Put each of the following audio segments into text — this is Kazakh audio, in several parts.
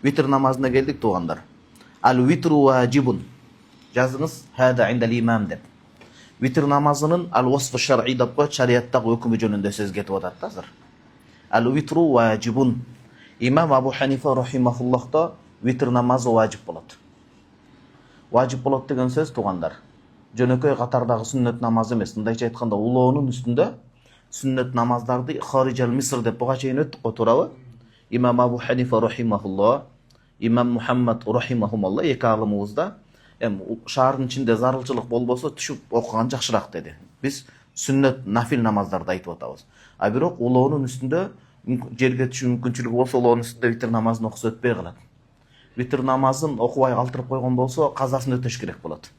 Витр намазына келдик туугандар. Ал витру важибун. Жазыңыз хада индал имам деп. Витр намазынын ал васфы шар'i деп коет, шариаттагы өкүмү жөнүндө сөз кетип атат да азыр. Ал витру важибун. Имам Абу Ханифа рахимахуллахта витр намазы важиб болот. Важиб болот деген сөз туугандар. Жөнөкөй катардагы сүннөт намаз эмес. Мындайча айтканда улоонун үстүндө сүннөт намаздарды харижал миср деп буга чейин өттүк го, туурабы? Имам Абу Ханифа рахимахуллах, Имам Мухаммад рахимахумаллах эки алымыбызда шаардын ичинде зарылчылык болбосо түшүп окуган жакшыраак деди. Биз сүннөт нафил намаздарды айтып атабыз. А бирок улоонун үстүндө жерге түшүү мүмкүнчүлүгү болсо улоонун үстүндө витр намазын окуса өтпөй калат. Витр намазын окубай калтырып койгон болсо казасын өтөш керек болот.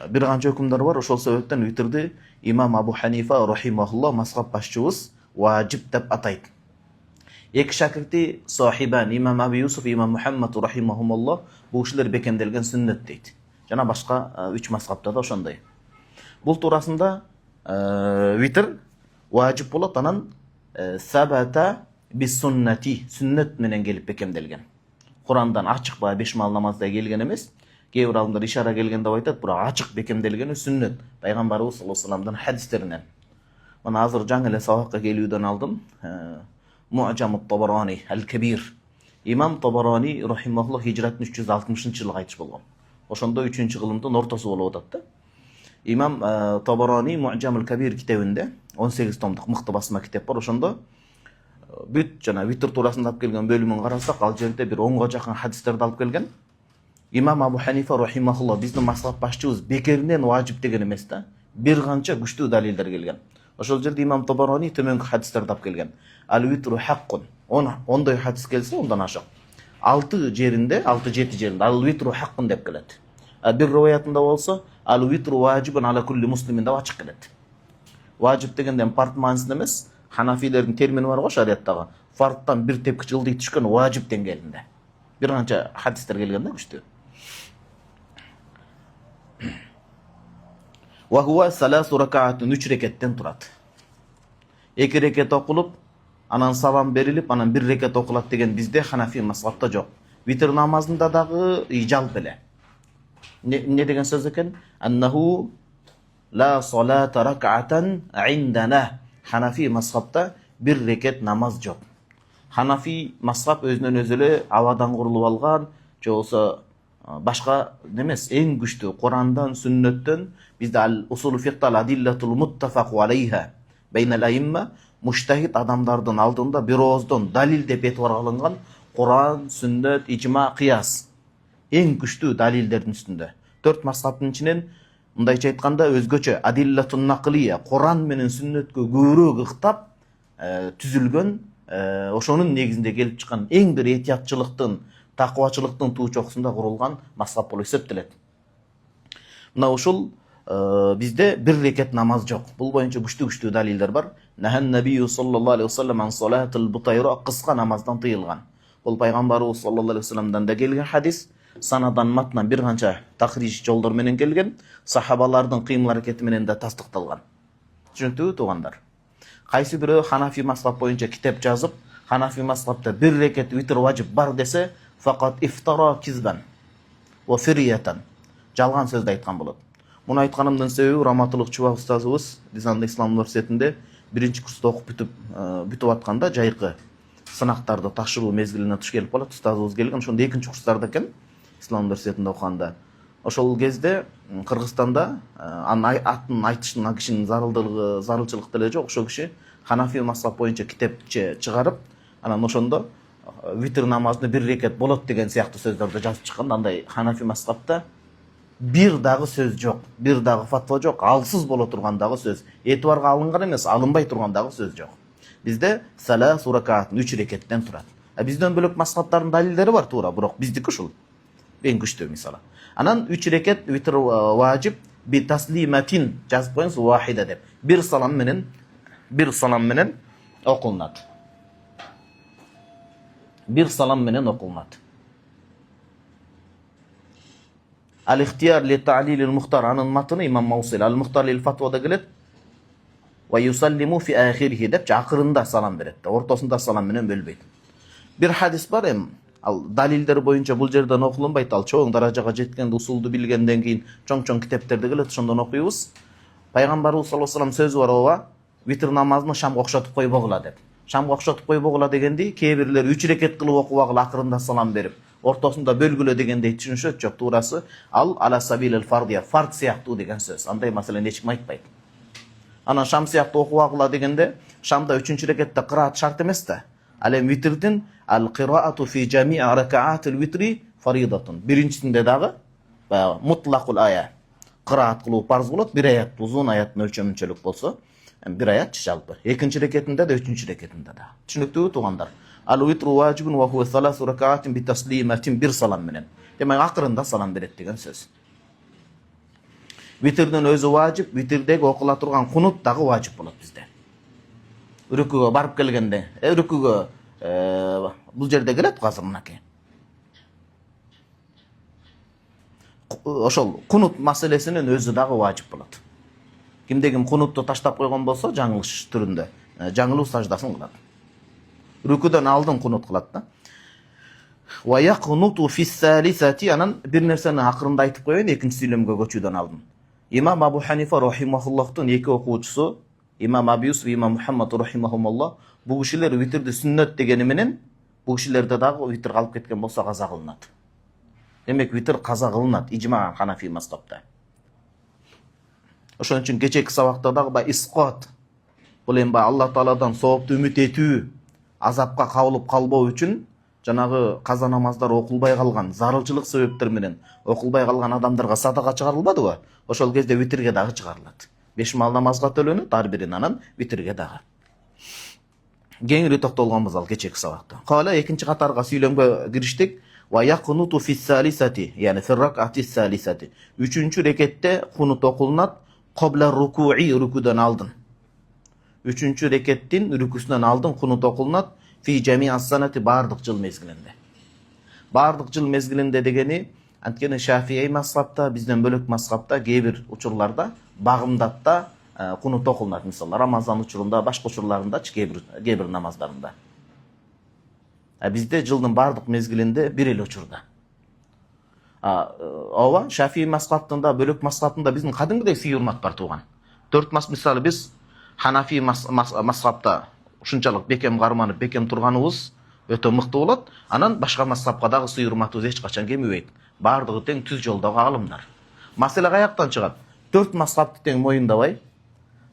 Бир канча өкүмдөр бар, ошол себептен витрди Имам Абу Ханифа рахимахуллах мазхаб башчыбыз важиб деп атайт. Эки шакирти сахибан Имам Абу Юсуф, Имам Мухаммад рахимахумаллах бул кишилер бекемделген сүннөт дейт. Жана башка 3 мазхабта да ошондой. Бул туурасында витр важиб болот, анан сабата бис суннати, сүннөт менен келип бекемделген. Курандан ачык ба 5 мал намазда келген эмес. Кээ бир алымдар ишара келген деп айтат, бирок ачык бекемделгени сүннөт. Пайгамбарыбыз саллаллаху алейхи вассаламдан хадистеринен. Мына азыр жаңы эле сабакка келүүдөн алдым. Му'джам Табарани аль-Кабир. Имам Табарани рахимахуллах хижраттын 360-жылы кайтыш болгон. Ошондо 3-кылымдын ортосу болуп атат да. Имам Табарани Му'джам аль-Кабир китебинде 18 томдук мыкты басма китеп бар. Ошондо бүт жана витр туурасында алып келген бөлүмүн карасак, ал жерде бир 10га жакын хадистерди алып келген. Имам Абу Ханифа рахимахуллах биздин мазхаб башчыбыз бекеринен важиб деген эмес да. Бир канча күчтүү далилдер келген. Ошол жерде Имам Табарани төмөнкү хадистерди алып келген. Ал витру хаккун. Ондой хадис келсе, ондан ашык. 6 жеринде, 6-7 жеринде ал витру хаккун деп келет. Бир риваятында болсо, ал витру важибун ала кулли муслимин деп ачык келет. Важиб дегенден фард маанисинде эмес, ханафилердин термини бар го шариаттагы. Фардтан бир тепкич ылдый түшкөн важиб деңгээлинде. Бир канча хадистер келген да күчтүү. Ва хува саласу ракаатун, 3 рекеттен турат. 2 рекет окулуп, анан салам берилип, анан 1 рекет окулат деген бизде ханафи мазхабта жок. Витр намазында дагы жалп эле. Не деген сөз экен? Аннаху ла салата ракаатан индана. Ханафи мазхабта 1 рекет намаз жок. Ханафи мазхаб өзүнөн өзү эле абадан курулуп алган, же болсо башка немес, эң күчтүү Курандан, сүннөттөн бизде ал усулу фикта адиллатул муттафаку алейха бейнал аимма, муштахид адамдардын алдында бир ооздон далил деп этибар алынган Куран, сүннөт, ижма, кыяс эң күчтүү далилдердин үстүндө. 4 мазхабтын ичинен мындайча айтканда өзгөчө адиллатун нақлия, Куран менен сүннөткө көбүрөөк ыктап түзүлгөн, ошонун негизинде келип чыккан эң бир этиятчылыктын, такыбачылыктын туу чокусунда курулган мазхаб болуп эсептелет. Мына ушул бизде 1 рекет намаз жок. Бул боюнча күчтүү далилдер бар. Нахан набию саллаллаху алейхи вассалам ан салатыл бутайра, кыска намаздан тыйылган. Бул пайгамбарыбыз саллаллаху алейхи вассаламдан да келген хадис. Санадан матнан бир канча такриж жолдор менен келген, сахабалардын кыймыл аракети менен да тастыкталган. Түшүнүктүүбү туугандар? Кайсы бирөө ханафи мазхаб боюнча китеп жазып, ханафи мазхабта 1 рекет витр важиб бар десе, факат ифтара кизбан ва фириятан, жалган сөздү айткан болот. Муну айтканымдын себеби Раматылык Чубак устазыбыз Дизанды Ислам университетинде 1-чи курста окуп бүтүп атканда жайкы сынактарды тапшыруу мезгилине туш келип калат. Устазыбыз келген, ошондо 2-чи курстарда экен, Ислам университетинде окуганда. Ошол кезде Кыргызстанда атын айтыштын кишинин зарылчылык деле жок. Ошол киши ханафи мазхаб боюнча китепче чыгарып, анан ошондо витр намазында 1 рекет болот деген сыяктуу сөздөрдү жазып чыккан. Андай ханафи мазхабта бир дагы сөз жок, бир дагы фатва жок, алсыз боло турган дагы сөз, этибарга алынган эмес, алынбай турган дагы сөз жок. Бизде саласу ракаат 3 рекеттен турат. Бизден бөлөк мазхабтардын далилдери бар туура, бирок биздики ушул эң күчтүү мисалы. Анан 3 рекет витр важиб би таслиматин, жазып коюңуз, вахида деп. Бир салам менен окулунат. Бир салам менен окулунат. Ал-ихтияр ли та'лил al-мухтар, анын матыны Имам Маусил ал-мухтар лил фатвада келет. Ва юсаллиму фи ахирихи деп акырында салам берет, ортосунда салам менен бөлбөйт. Бир хадис бар, Ал далилдер боюнча бул жерден окулунбайт. Ал чоң даражага жеткенде, усулду билгенден кийин чоң китептерди келет, ошондон окуйбуз. Пайгамбарыбыз саллаллаху алейхи вассалам сөзү бар ооба, витр намазын шамга окшотуп койбогула деп. Шамга окшотуп койбогула дегенди кээ бирлер 3 рекет кылып окубагыла, акырында салам берип, ортосунда бөлгүлө дегендей түшүнүшөт. Жок, туурасы ал ала сабилил фардия, фард сыяктуу деген сөз. Андай маселени эч ким айтпайт. Анан шам сыяктуу окубагыла дегенде, шамда 3 рекетте кыраат шарт эмес да. Ал эми витрдин ал кыраату фи жами'i ракаатил витри фаридатун. Биринчисинде дагы баягы мутлакул ая кыраат кылуу парз болот. Бир аят узун, аяттын өлчөмүнчөлүк болсо, бир аят жалпы. Экинчи рекетинде да, үчүнчү рекетинде да. Түшүнүктүүбү туугандар? Ал витру важибун ва хува саласу ракаатин би таслиматин, бир салам менен. Демек акырында салам берет деген сөз. Витрдин өзү важип, витрдеги окула турган кунут дагы важип болот бизде. Рүкүгө барып келгенде, рүкүгө бул жерде келет азыр мынакей. Ошол кунут маселесинин өзү дагы важип болот. Кимде ким кунутту таштап койгон болсо, жаңылыш түрүндө, жаңылуу саждасын кылат. Рүкүдөн алдын кунут кылат да. Ва яқнуту фис-салисати, анан бир нерсени акырында айтып коеюн, экинчи сүйлөмгө көчүүдөн алдын. Имам Абу Ханифа рахимахуллахтын эки окуучусу, Имам Абу Юсуф, Имам Мухаммад рахимахумуллах, бул кишилер витрди сүннөт дегени менен, бул кишилерде дагы витр калып кеткен болсо каза кылынат. Демек витр каза кылынат ижма Ханафи мазхабта. Ошон үчүн кечээки сабакта дагы исқат, бул эми Алла Тааладан соопту үмүт этүү, азапка кабылып калбоо үчүн жанагы каза намаздар окулбай калган, зарылчылык себептер менен окулбай калган адамдарга садака чыгарылбадыбы? Ошол кезде витрге дагы чыгарылат. 5 мал намазга төлөнөт, ар бирин, анан витрге дагы. Кеңири токтолгонбуз ал кечээки сабакта. Кала экинчи катарга сүйлөмгө кириштик. Ва яқнуту фис-салисати, яни фир-рак'ати-салисати. Үчүнчү рекетте кунут окулунат кобла рукуи, рүкүдөн алдын. Үчүнчү рекеттин рүкүсүнөн алдын кунут окулунат фи жами'ас-санати, бардык жыл мезгилинде. Бардык жыл мезгилинде дегени, анткени Шафии мазхабта, бизден бөлөк мазхабта кээ бир учурларда багымдатта кунут окулунат. Мисалы Рамазан учурунда, башка учурларындачы кээ бир намаздарында. Бизде жылдын бардык мезгилинде бир эле учурда. Ооба, Шафии мазхабында, бөлөк мазхабында биздин кадимгидей сый-урмат бар тууган. 4 мисалы биз Ханафи мазхабта ушунчалык бекем карманып, бекем турганыбыз өтө мыкты болот. Анан башка мазхабка дагы сый-урматыбыз эч качан кемибейт. Бардыгы тең түз жолдогу алымдар. Маселе каяктан чыгат? 4 мазхабты тең моюндабай,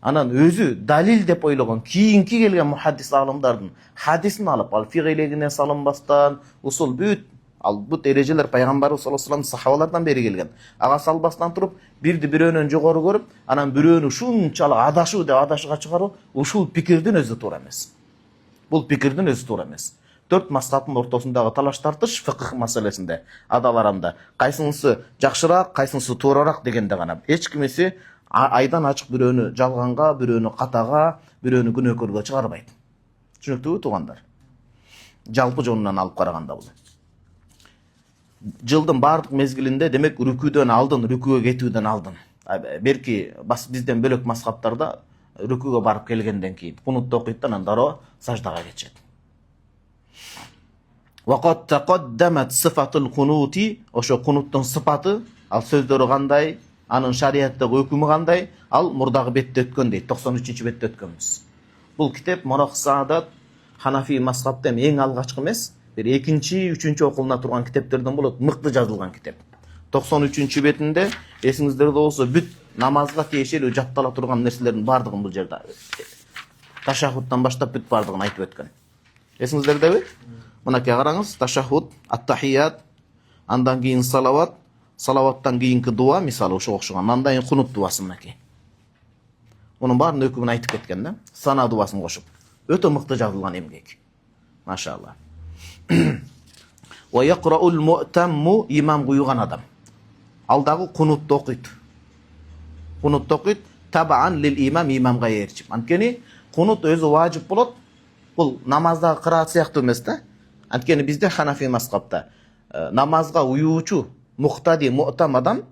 анан өзү далил деп ойлогон кийинки келген мухаддис алымдардын хадисин алып, ал фиq илегине салынбастан, усул бут эрежелер пайгамбарыбыз саллаллаху алейхи вассалам сахабалардан бери келген. Ага салбастан туруп, бирди бирөөнөн жогору көрүп, анан бирөөнү ушунчалык адашуу деп адашыга чыгаруу, ушул пикирдин өзү туура эмес. Бул пикирдин өзү туура эмес. 4 мазхабтын ортосундагы талаш тартыш фикх маселесинде, адал арамда кайсынысы жакшыраак, кайсынысы туурараак дегенде гана. Эч кимиси айдан ачык бирөөнү жалганга, бирөөнү катага, бирөөнү күнөөкөргө чыгарбайт. Түшүнүктүүбү туугандар? Жалпы жонунан алып караганда бул. Жылдын бардык мезгилинде, демек рүкүдөн алдын, рүкүгө кетүүдөн алдын. Берки бизден бөлөк мазхабтарда рүкүгө барып келгенден кийин кунутты окуйт, анан дароо саждага кетет. Вакат тaqaddamat сифатул кунути, ошо кунуттун сыпаты, ал сөздөрү кандай, анын шариаттагы өкүмү кандай, ал мурдагы бетте өткөн дейт, 93-бетте өткөнбүз. Бул китеп Мурах Саадат Ханафи мазхабта эң алгачкы эмес, бир экинчи, үчүнчү окулуна турган китептерден болот, мыкты жазылган китеп. 93-бетинде эсиңиздерде болсо бүт намазга тиешелүү жаттала турган нерселердин бардыгын бул жерде ташаххудтан баштап бүт бардыгын айтып өткөн. Эсиңиздердеби? Мынакей караңыз, ташаххуд, ат-тахият, андан кийин салават, салаваттан кийинки дуа, мисалы ошого окшогон, андан кийин кунут дуасы мынакей. Мунун баарын өкүмүн айтып кеткен да, сана дуасын кошуп. Өтө мыкты жазылган эмгек. Машалла. Ва яқраул муътамму, имам куйган адам. Ал дагы кунутту окуйт. Кунутту окуйт табаан лил имам, имамга ээрчип. Анткени кунут өзү важип болот. Бул намаздагы кыраат сыяктуу эмес да. Анткени бизде Ханафи мазхабта намазга уюучу муктади муътам адам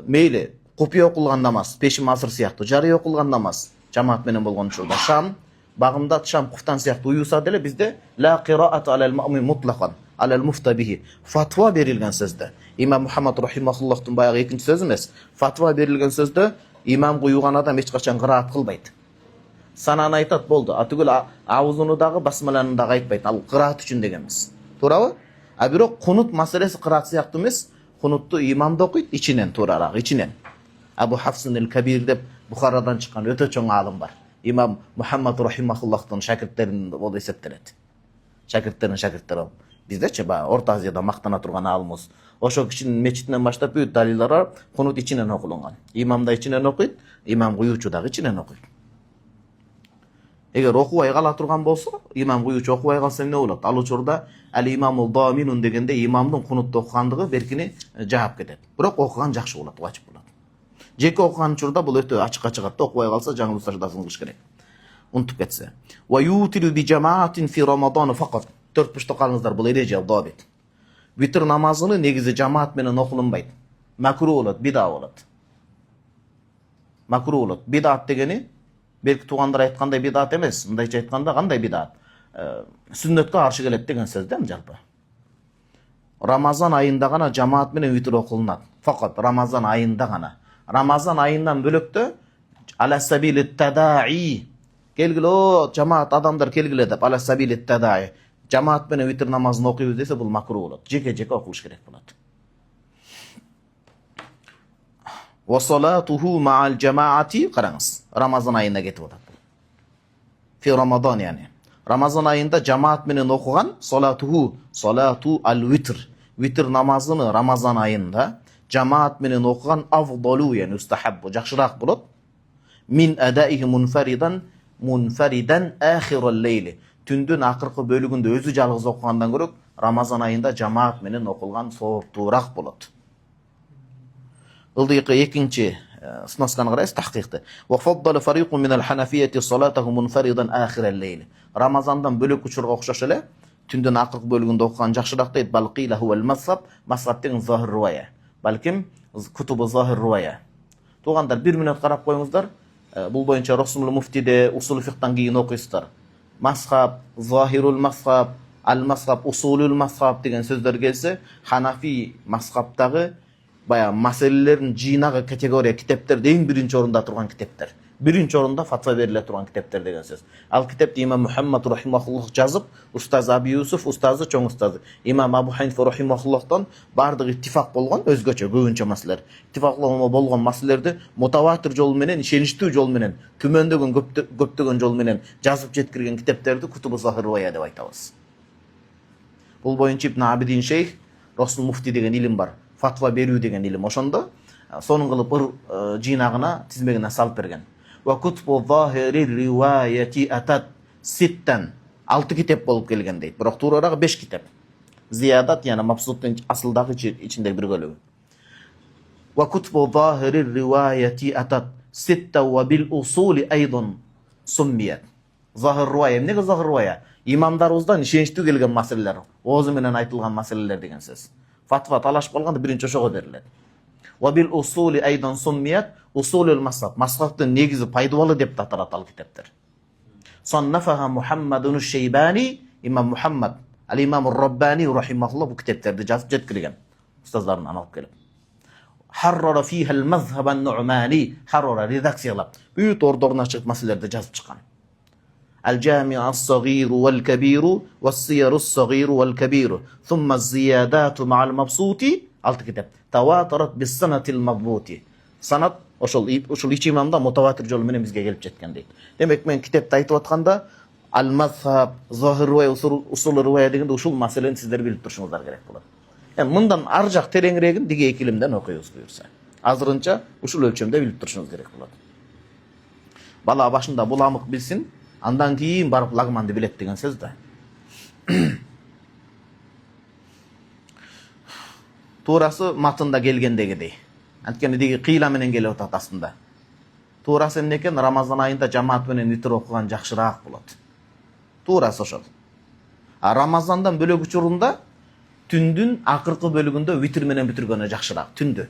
мейли купуя окулган намаз, пешим асыр сыяктуу, жарый окулган намаз, жамаат менен болгон учурда шам, багымдат шам, куфтан сыяктуу уюса деле бизде ла кираат алал муъмин мутлакан. alal mufta bihi. Fatva berilgen sözde. İmam Muhammed rahimahullah'tın bayağı ikinci söz emas. Fatva berilgen sözde imam kuyugan adam hiç kaçan kıraat kılbaydı. Sanana aytat boldu. Atugul ağzını dağı basmalarını dağı aytbaydı. Al kıraat üçün degenmiz. To'g'rimi? A biro qunut masalasi qiraat siyaqti emas. Qunutni imam da o'qiydi ichidan to'raroq, ichidan. Abu Hafsin el-Kabir deb Buxorodan chiqqan o'ta cho'ng alim bor. İmam Muhammed rahimahullohdan shogirdlaridan bo'lib hisoblanadi. Shogirdlari. Bizda-chi O'rta Osiyoda maqtana turgan alimimiz. O'sha kishining mechitdan boshlab bu dalillar qunut ichidan o'qilingan. Imam da ichidan o'qiydi, imam qo'yuvchi da ichidan o'qiydi. Eğer okuway qala turgan bolsa, imam qo'yuvchi okuway qalsa ne bo'ladi? Al uchurda al-imamul dominun degende imamning qunutda o'qiganligi berkini javob ketadi. Biroq o'qigan yaxshi bo'ladi, vojib bo'ladi. Jeki o'qigan uchurda bu o'ta ochiq-ochiq o'qiway qalsa жаңы sajdaсын qilish kerak. Unutib ketsa. Va yutilu bi jama'atin fi Ramazon faqat. 4 pushta qalingizlar bu ereje dobit. Vitr namazını negizi jamoat bilan o'qilinmaydi. Makruh bo'ladi, bid'a bo'ladi. Makruh bo'ladi. Bid'at degeni belki tuğanlar aytqандай bidat emas. Mındaycha aytqanda qanday bidat? Sünnetке qarşı keladi degan söz değil mi jalpa? Ramazan ayında gana jamaat bilan vitr o'qilinadi. Faqat Ramazan ayında gana. Ramazan ayından bölükte ala sabilit tada'i. Kelgile o jamaat adamlar kelgile deb ala sabilit tada'i. Jamaat bilan vitr namazını o'qiymiz desa bu makruh bo'ladi. Jeke o'qilish kerak bo'ladi. Wa salatuhu ma'al jama'ati qarаңыз. Ramazan ayında ketib o'tadi. Fi Ramazan yani. Ramazan ayında jamaat bilan o'qigan salatu al-vitr. Vitr namazını Ramazan ayında jamaat bilan o'qigan afdalu yani ustahabbu, yaxshiroq bo'ladi. Min adaihi munfaridan axiral leyl. Tündün aqırqı bölügünde özü жалгыз o'qigandan ko'ra Ramazan ayında jamaat bilan o'qilgan savobturoq bo'ladi. Ildiqi ikinci sınaskan qarayız tahqiqti. Wa faddala fariqun min al-hanafiyyati salatahu munfaridan akhir al-layl. Ramazandan bölük uçurga o'xshash ele tündün aqırq bölügünde o'qigan yaxshiroq deydi. Balqila huwa al-mazhab, mazhabning zahir rivoya. Balkim kutubu zahir rivoya. To'g'andar 1 minut qarab qo'yingizlar. Bu bo'yicha Rasulul Muftide usul fiqhdan keyin o'qiysizlar. Mazhab, zahirul mazhab, al-mazhab, usulul mazhab degan so'zlar kelsa, Hanafi mazhabdagi bayağı maselelerin jinağı kategoriya kitaplar deyin birinci orunda turgan kitaplar. Birinci orunda fatva verile turgan kitaplar degen söz. Al kitapta İmam Muhammed rahimahullah жазып, Ustaz Abi Yusuf, ustazı çoğun ustazı. İmam Abu Hanife rahimahullah'tan bardığı ittifak bolgan özgöçe göğünçe maseleler. İttifaklanma bolgan maselelerde mutavatir jol menen, işeniştүү jol menen, tümöndөгөн көптөгөн jol menen жазып жеткирген kitaplardı Kutubu Zahir Riwaya dep aytabыз. Bul boyunca İbn Abidin Şeyh Rasul Mufti degen ilim var. Fatva berүү деген илим ошондо сонун кылып бир жыйнагына тизмегине салып берген. Wa kutbu zahiri riwayati atat sittan 6 kitap болуп келген дейт. Бирок туурараак 5 kitap. Ziyadat yani mabsuttun asıldağı içinde bir bölümü. Wa kutbu zahiri riwayati atat sitta wa bil usuli aydın summiyat. Zahir riwaya, ne zahir riwaya? İmamlarımızdan işençtүү kelgen maseleler, oğzu menen aytılgan maseleler degen söz. Fatva talaş bolganda birinci oşoga beriladi. Wa bil usuli aydan summiyat usulul mazhab. Mazhabdın negizi paydalı dep atarat al kitaplar. Sannafaha Muhammedun Şeybani, İmam Muhammed, al-İmamur Rabbani rahimahullah bu kitaplarda жазып жеткирген. Ustazlarından alıp gelip. Harrara fiha al-mazhab an-Nu'mani, harrara redaksiyalab. Büyük ordoruna çıkıp maselelerde жазып çıkan. الجامع الصغير والكبير والسير الصغير والكبير ثم الزيادات مع المبسوط alt kitap تواترت بالسنة المضبوط sanat oşul iç imamda mutavatir jol menen bizge gelip jetken deydi. Demek men kitapta aytып atkanda al-mazhab, zahir riwaya, usul riwaya degende uşul maseleni sizler bilip turuşuңuzlar gerek bolot. Yani mından arjak tereňregin dige ikilimden okuyuz buyursa. Azırınça uşul ölçömde bilip turuşuңuz gerek bolot. Bala başında bulamık bilsin. Andan keyin barıp lagmanды bilet degen söz da. Tuğrası matında gelgendegidey. Antkeni degi kıyla menen gelip atat aslında. Tuğrası emneken Ramazan ayında jamaat menen vitr okugan жақшыраак болот. Tuğrası oşol. Ramazandan bölök uçurunda tündün akırkı bölügünde vitr menen bitirgeni жақшыраак, tündü.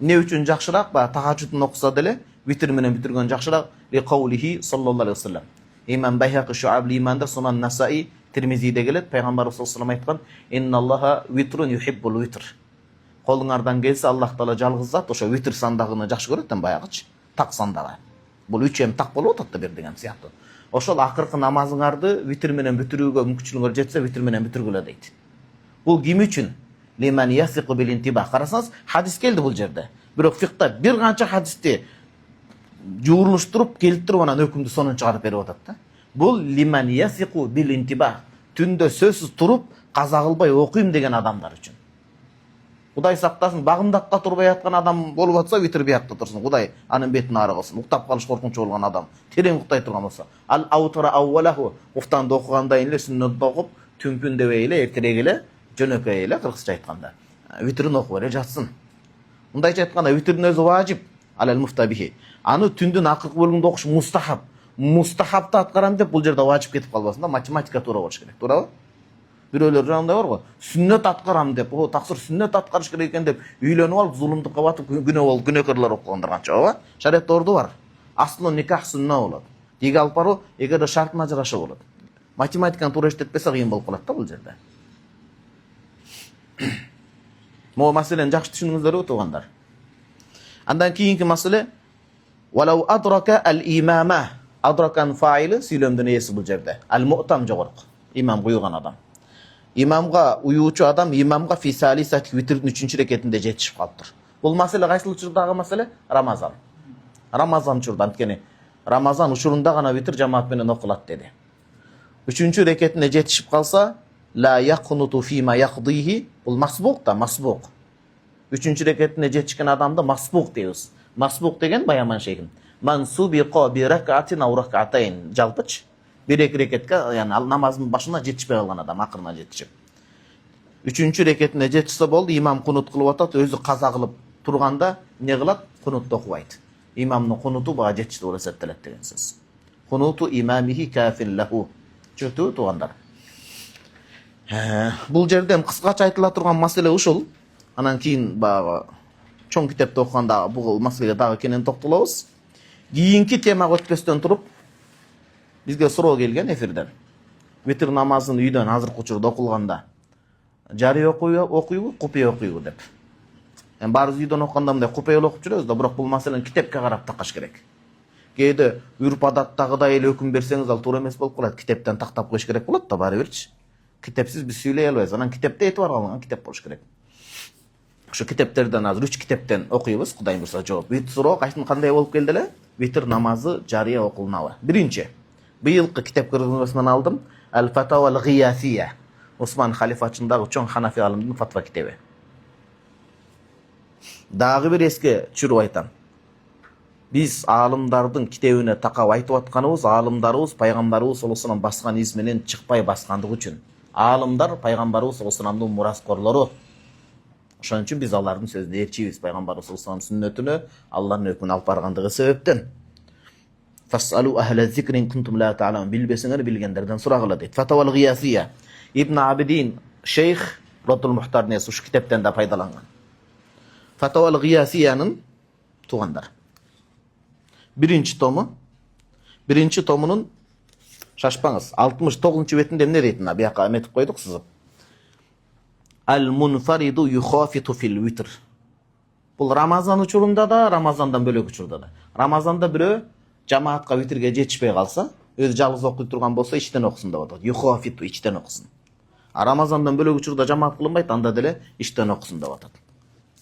Ne üçün жақшыраак? Tahajjudun okusa dele vitr menen bitirgen жақшыраак li qawlihi sallallahu aleyhi ve sellem. İmam Bayhaqi Şuab-ül İman'da, Sunan Nasa'i Tirmizi'de gelet, Peygamber sallallahu aleyhi ve sellem aytkan, "Innallaha vitrun yuhibbul vitr." Kolunlardan gelse Allah Taala жалгыз zat, oşo vitr sandagını жақсы көрөт баягычы, так сандагы. Бул 3 так болуп атат да бир деген сыяктуу. Ошол акыркы намазыңарды витр менен бүтүрүүгө мүмкүнчүлүгүңөр жетсе, витр менен бүтүргүлө дейт. Бул ким үчүн? Лиман ясиqu bil intibah. Карасаңыз, хадис келди бул жерде. Бирок фикта бир канча хадисти жуурулуштуруп келип туруп анан өкүмдү сонун чыгарып берип атат да. Бул лиман ясиqu bil intibah. Түндө сөзсүз туруп, каза кылбай окуйм деген адамдар үчүн. Кудай сактасын, багымдакка турбай аткан адам болуп атса, витр биякта турсун. Кудай анын бетин ары кылсын. Уктап калыш коркунчу болгон адам, терең уктай турган болсо, ал аутара аввалаху, уктанды окугандан эле сүннөт окуп, түнпүндебей эле, эртерээк эле, жөнөкөй эле кыргызча айтканда, витрин окуп эле жатсын. Мындайча айтканда, витрдин өзү важип, алал муфтабихи. Аны түндүн акыркы бөлүгүндө окуш мустахаб. Мустахабты аткарам деп бул жерде важип кетип калбасын да, математика туура болуш керек, туурабы? Бирөөлөр жандай бар го, сүннөт аткарам деп, о таксыр сүннөт аткарыш керек экен деп үйлөнүп алып, зулумдукка батып, күнөө болуп, күнөөкөрлөр окугандар канча, ооба? Шариатта орду бар. Аслы никах сүннө болот. Диги алып баруу эгерде шартына жараша болот. Математиканы туура иштетпесе кыйын болуп калат да бул жерде. Могу маселени жакшы түшүнүңүздөрбү туугандар. Андан кийинки маселе валау адрака ал-имама. Адракан фаилы сүйлөмдүн ээси бул жерде. Ал-му'там жогорку. Имам куйган адам. Имамга уюучу адам имамга фи салисати витрдин 3-чү рекетинде жетишип калыптыр. Бул маселе кайсыл учурдагы маселе? Рамазан. Рамазан учурда, анткени Рамазан учурунда гана витр жамаат менен окулат деди. 3-чү рекетине жетишип калса, ла яқнуту фима яқдихи, бул масбук да, масбук. 3-чү рекетине жетишкен адамды масбук дейбиз. Масбук деген баяман шейхим. Мансубиqa би ракатин ау ракатайн, жалпычы. Bir-iki reketke, yani namazın başına жетишпей калган адам, акырына жетишип. 3-чү рекетине жетишсе болду, имам кунут кылып атат, өзү каза кылып турганда не кылат? Кунут окубайт. Имамдын кунуту бага жетишти деп эсептелет деген сөз. Кунуту имамихи кафин лаху. Чөтүбү туугандар. Бул жерден кыскача айтыла турган маселе ушул. Анан кийин баягы чоң китепти окуганда бул маселеге дагы кенен токтолобуз. Кийинки темага өтпөстөн туруп, бизге суроо келген эфирден. Витр намазын үйдөн азыркы учурда окулганда жарый окуйбу, купей окуйбу деп. Баарыбыз үйдөн окуганда мындай купей окуп жүрөбүз да, бирок бул маселени китепке карап такаш керек. Кээде үрп адаттагыдай эле өкүм берсеңиз ал туура эмес болуп калат. Китептен тактап коюш керек болот да баары бирчи. Китепсиз биз сүйлөй албайбыз. Анан китепте этибар алынган китеп болуш керек. Ошо китептерден азыр 3 китептен окуйбуз, Кудай буйрса жооп. Суроо кандай болуп келди эле? Витр намазы жарыя окулунабы? Биринчи, быйылкы китеп кыргызмасынан алдым. Ал-Фатава ал-Гиясия. Осман халифачындагы чоң Ханафи алымдын фатва китеби. Дагы бир эске түшүрүп айтам. Биз алымдардын китебине такап айтып атканыбыз, алымдарыбыз пайгамбарыбыз саллаллаху алейхи вассалам баскан из менен чыкпай баскандыгы үчүн. Алымдар пайгамбарыбыз саллаллаху алейхи вассаламдын мураскорлору. Ошон үчүн биз алардын сөзүнө ээрчийбиз. Пайгамбарыбыз саллаллаху алейхи вассалам сүннөтүнө, Аллахтын өкмүнө алып баргандыгы себептен. Фасалу ахла зикрин кунтум ла та'ламун. Билбесеңер билгендерден сурагыла дейт. Фатава ал-Гиясия. Ибн Абидин шейх Ротул Мухтарны ушу китептен да пайдаланган. Фатава ал-Гиясиянын туугандар. Биринчи томунун шашпаңыз, 69-чы бетинде эмне дейт? Бияка эметип койдук сызып. Ал-мунфариду юхафиту фил витр. Бул Рамазан учурунда да, Рамазандан бөлөк учурда да. Рамазанда бирөө жамаатка витрге жетишпей калса, өзү жалгыз окуй турган болсо ичтен окусын деп атат. Юхафиту, ичтен окусын. А Рамазандан бөлөк учурда жамаат кылынбайт, анда деле ичтен окусын деп атат.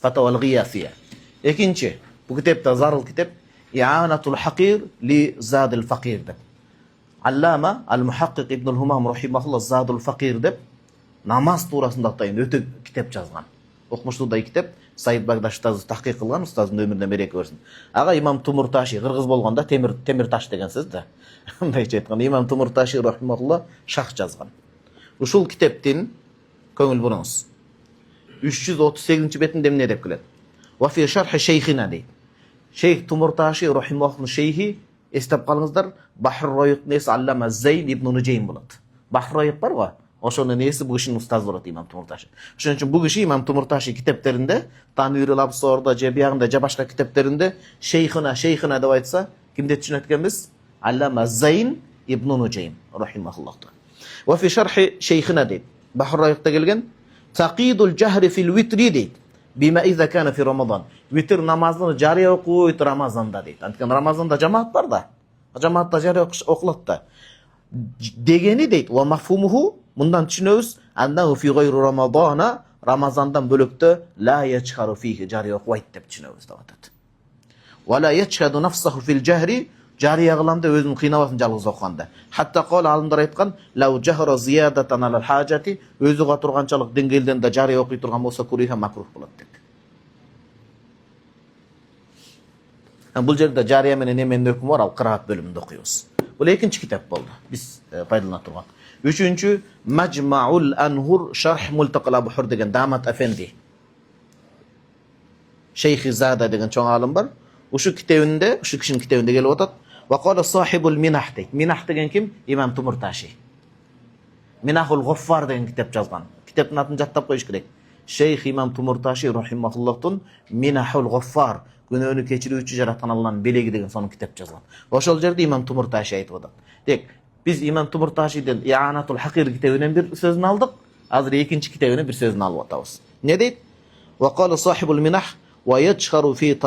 Фатава ал-Гиясия. Экинчи, бул китепте зарыл китеп И'анатул хакир ли задил факир деп. Аллама ал-Мухаққиқ ибн al-Humam рахимахуллах задул факир деп намаз туурасында атайын өтө китеп жазган. Окумуштуудай китеп, Саид Багдашитаз тахкик кылган, устаздын өмүрүнө береке берсин. Ага имам Тумурташи, кыргыз болгондо темирташ деген сөз да. Мындайча айтканда имам Тумурташи рахимахуллах шах жазган. Ушул китептин көңүл буруңуз. 338-чи бетинде эмне деп келет? Ва фи шархи шейхина дейт. Шейх Тумурташи рахимахуллахтын шейхи, эстеп калыңыздар, Бахр-Райык несі Аллама Зейн ибн Нуджейм болот. Бахр-Райык бар го? Ошонун несі бу кишинин устазы болот имам Тумурташи. Ошон үчүн бу киши имам Тумурташи китептеринде, Танвир ал-Абсорда же биягында же башка китептеринде шейхина деп айтса, кимди түшүнөт экенбиз? Аллама Зейн ибн Нуджейм рахимахуллах. Ve fi şerhi şeyhine deyip. Bahar ayakta gelgen. Taqidul cehri fil vitri deyip. Bima iza kana fi Ramazan. Vitir namazını cari okuyut Ramazanda deyip. Antiken Ramazanda cemaat var da. Cemaatta cari okulat da. Degeni deyip. Ve mafhumuhu bundan düşünüyoruz. Annahu fi gayru Ramazana Ramazandan bölükte la yeçharu fihi cari okuyut deyip düşünüyoruz da. Ve la yeçhadu nafsahu fil cehri cari yağılanda özünün kıynavasını calğız okanda. Hatta kol alımдар aytkan law jahra ziyadatan alal hajati özü gaturgançalık dengелден de cari okuy turgan bolsa kuriha makruh bolat deyip. Bu jerde cariya menen emenin hükmü var, al kıraat bölümünde okuyuyoruz. Bu ikinci kitap oldu. Biz paydalana turgan. Üçüncü Majma'ul Anhur Şerh Multaqal Abu Hur degen Damat Efendi. Şeyh Zada degen çoğun alim var. Uşu kitabında, uşu kişinin kitabında gelip otat. Ve qala sahibul minah deyip. Minah degen kim? İmam Tumurtaşi. Minahul Ghaffar degen kitap yazgan. Kitapın adını jattap koyuş gerek. Şeyh İmam Tumurtaşi rahimahullah'tun Minahul Ghaffar günöөнү keçirүүчү жараткан Алланын белеги деген сонун китеп жазган. Ошол жерде имам Тумурташи айтып атат. Тек биз имам Тумурташиден Ианатул Хакир китебинен бир сөзүн алдык. Азыр экинчи китебинен бир сөзүн алып атабыз. Не дейт? Wa qala sahibul minah wa yajharu fi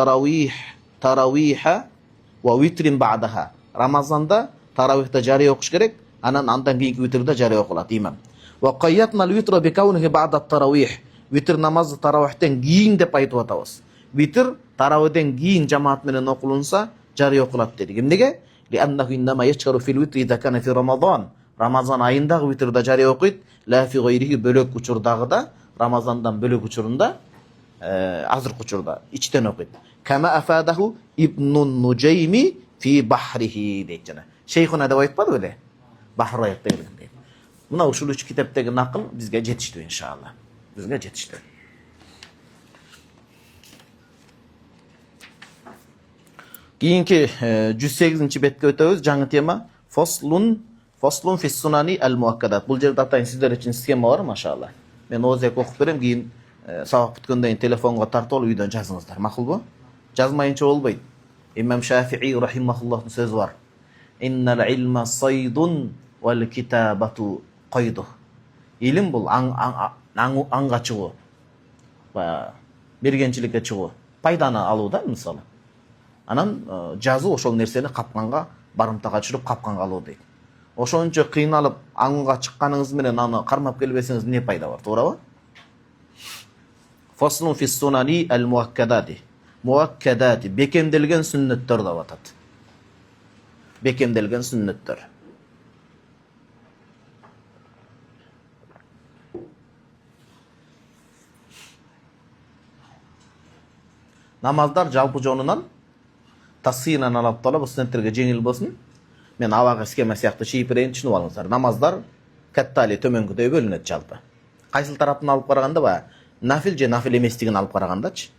tarawiha wa witrin ba'daha. Ramazanda tarawihte jari okuş gerek. Andan kийинки witrde jari okulat imam. Wa qayyatna al-witra bi kawnihi ba'da at-tarawih. Witr namazı tarawihten kийин деп айтып атабыз. Witr tarawihden kийин jamaat menen okulunsa jari okulat dedik. Emnege? Li'annahu innama yajharu fil witri idha kana fi Ramazan. Ramazan ayındağı witrde jari okuyt. La fi gayrihi bölök uçurdagıda Ramazandan bölök uçurunda azır uçurda içten okuyt. Kama afadahu İbnun Nuceymi fi bahrihi deyt jana. Şeyhuna da aytpady öyle. Bahra ayakta gelgen deyt. Muna uşul üç kitaptagi nakıl bizge jetişti inşallah. Bizge jetişti. Kiyinki 108-ci betke ötöbüz. Жаңы tema Faslun fi sunani al muakkadat. Bul jerde atayın sizler için skema var maşallah. Men ozek okup berem, keyin sabak bitkenden telefonga tartып alıp uydan жазыңыздар. Makul bu? Жазмайынча болбойт. İmam Şafii rahimahullah'ın sözü var. İnnel ilme saydun vel kitabatu qayduh. İlim bul аңга чыгуу. Бергенчиликке чыгуу. Пайданы алуу да мисалы. Анан жазуу ошол нерсени капканга барымтага чырып капканга алуу дейт. Ошончо кыйналып аңга чыкканыңыз менен аны кармап келбесеңиз не пайда бар, туурабы? Faslun fi sunani al muakkadati. Muakkadati bekemdelgen sünnetler деп атат. Bekemdelgen sünnetler. Namazdar жалпы жонунан tasıyla alıp da bu sünnetlerge жеңил болсын. Men awaga skema siyaktı şiipireyin düşünüp alыңыздар. Namazlar kattali tömөнгüдөй bölünет жалпы. Кайсыл тараптан алып караганда ба, нафил же нафил эместигин алып карагандачы.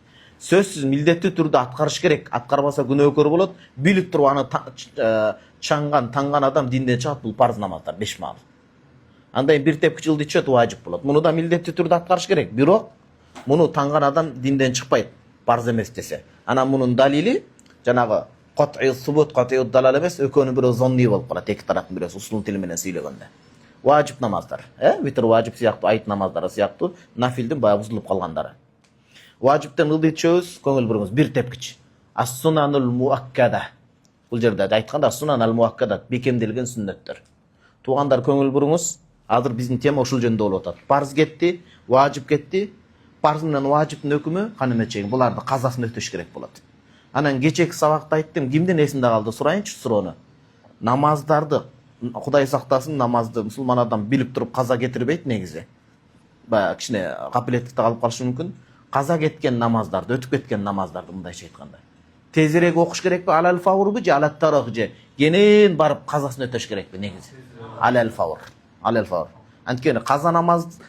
Сөзсүз милдеттүү түрдө аткарыш керек. Аткарбаса күнөөкөр болот. Билип туруп аны танган адам динден чыгат. Бул парз намаздар 5 маал. Андай бир тепки жылды ичет важип болот. Муну да милдеттүү түрдө аткарыш керек. Бирок муну танган адам динден чыкпайт. Парз эмес десе. Анан мунун далили жанагы qat'i subut, qat'i dalal emes, ökönü bir zonni bolup kalat. Eki tarafın biraz usulun tili menen söylегенде. Vacip namazlar. Vitr vacip siyaktı, ayet namazları siyaktı, nafildin bayağı buzulup kalgandары. Vacipten ıldı çöz, köngül burumuz bir tepkiç. As-sunanul muakkada. Bul jerde aytkanda as-sunanul muakkada bekemdelgen sünnetler. Tuğandar köngül burumuz, azır bizim tema uşul jönde bolup atat. Farz ketti, vacip ketti. Farz menен vaciptin ökümü kanime çekin. Bulardı kazaсын ötüş gerek bolat. Anan geçek sabakta ayттым, kimden esinde kaldı? Surayınçı suronu. Namazdardı, Kuday saktasın namazdı, musulman adam bilip durup kaza getiribeyt negizi. Kişine kapiletlikte kalıp kalışı mümkün. Kaza ketken namazdardı, ötüp ketken namazdardı mındayça aytkanda. Tezirek okuş gerek mi? Alal favur bu, alal tarafı je. Genen barıp kazasını öteş gerek mi negizi? Alal favur. Alal favur. Antkeni kaza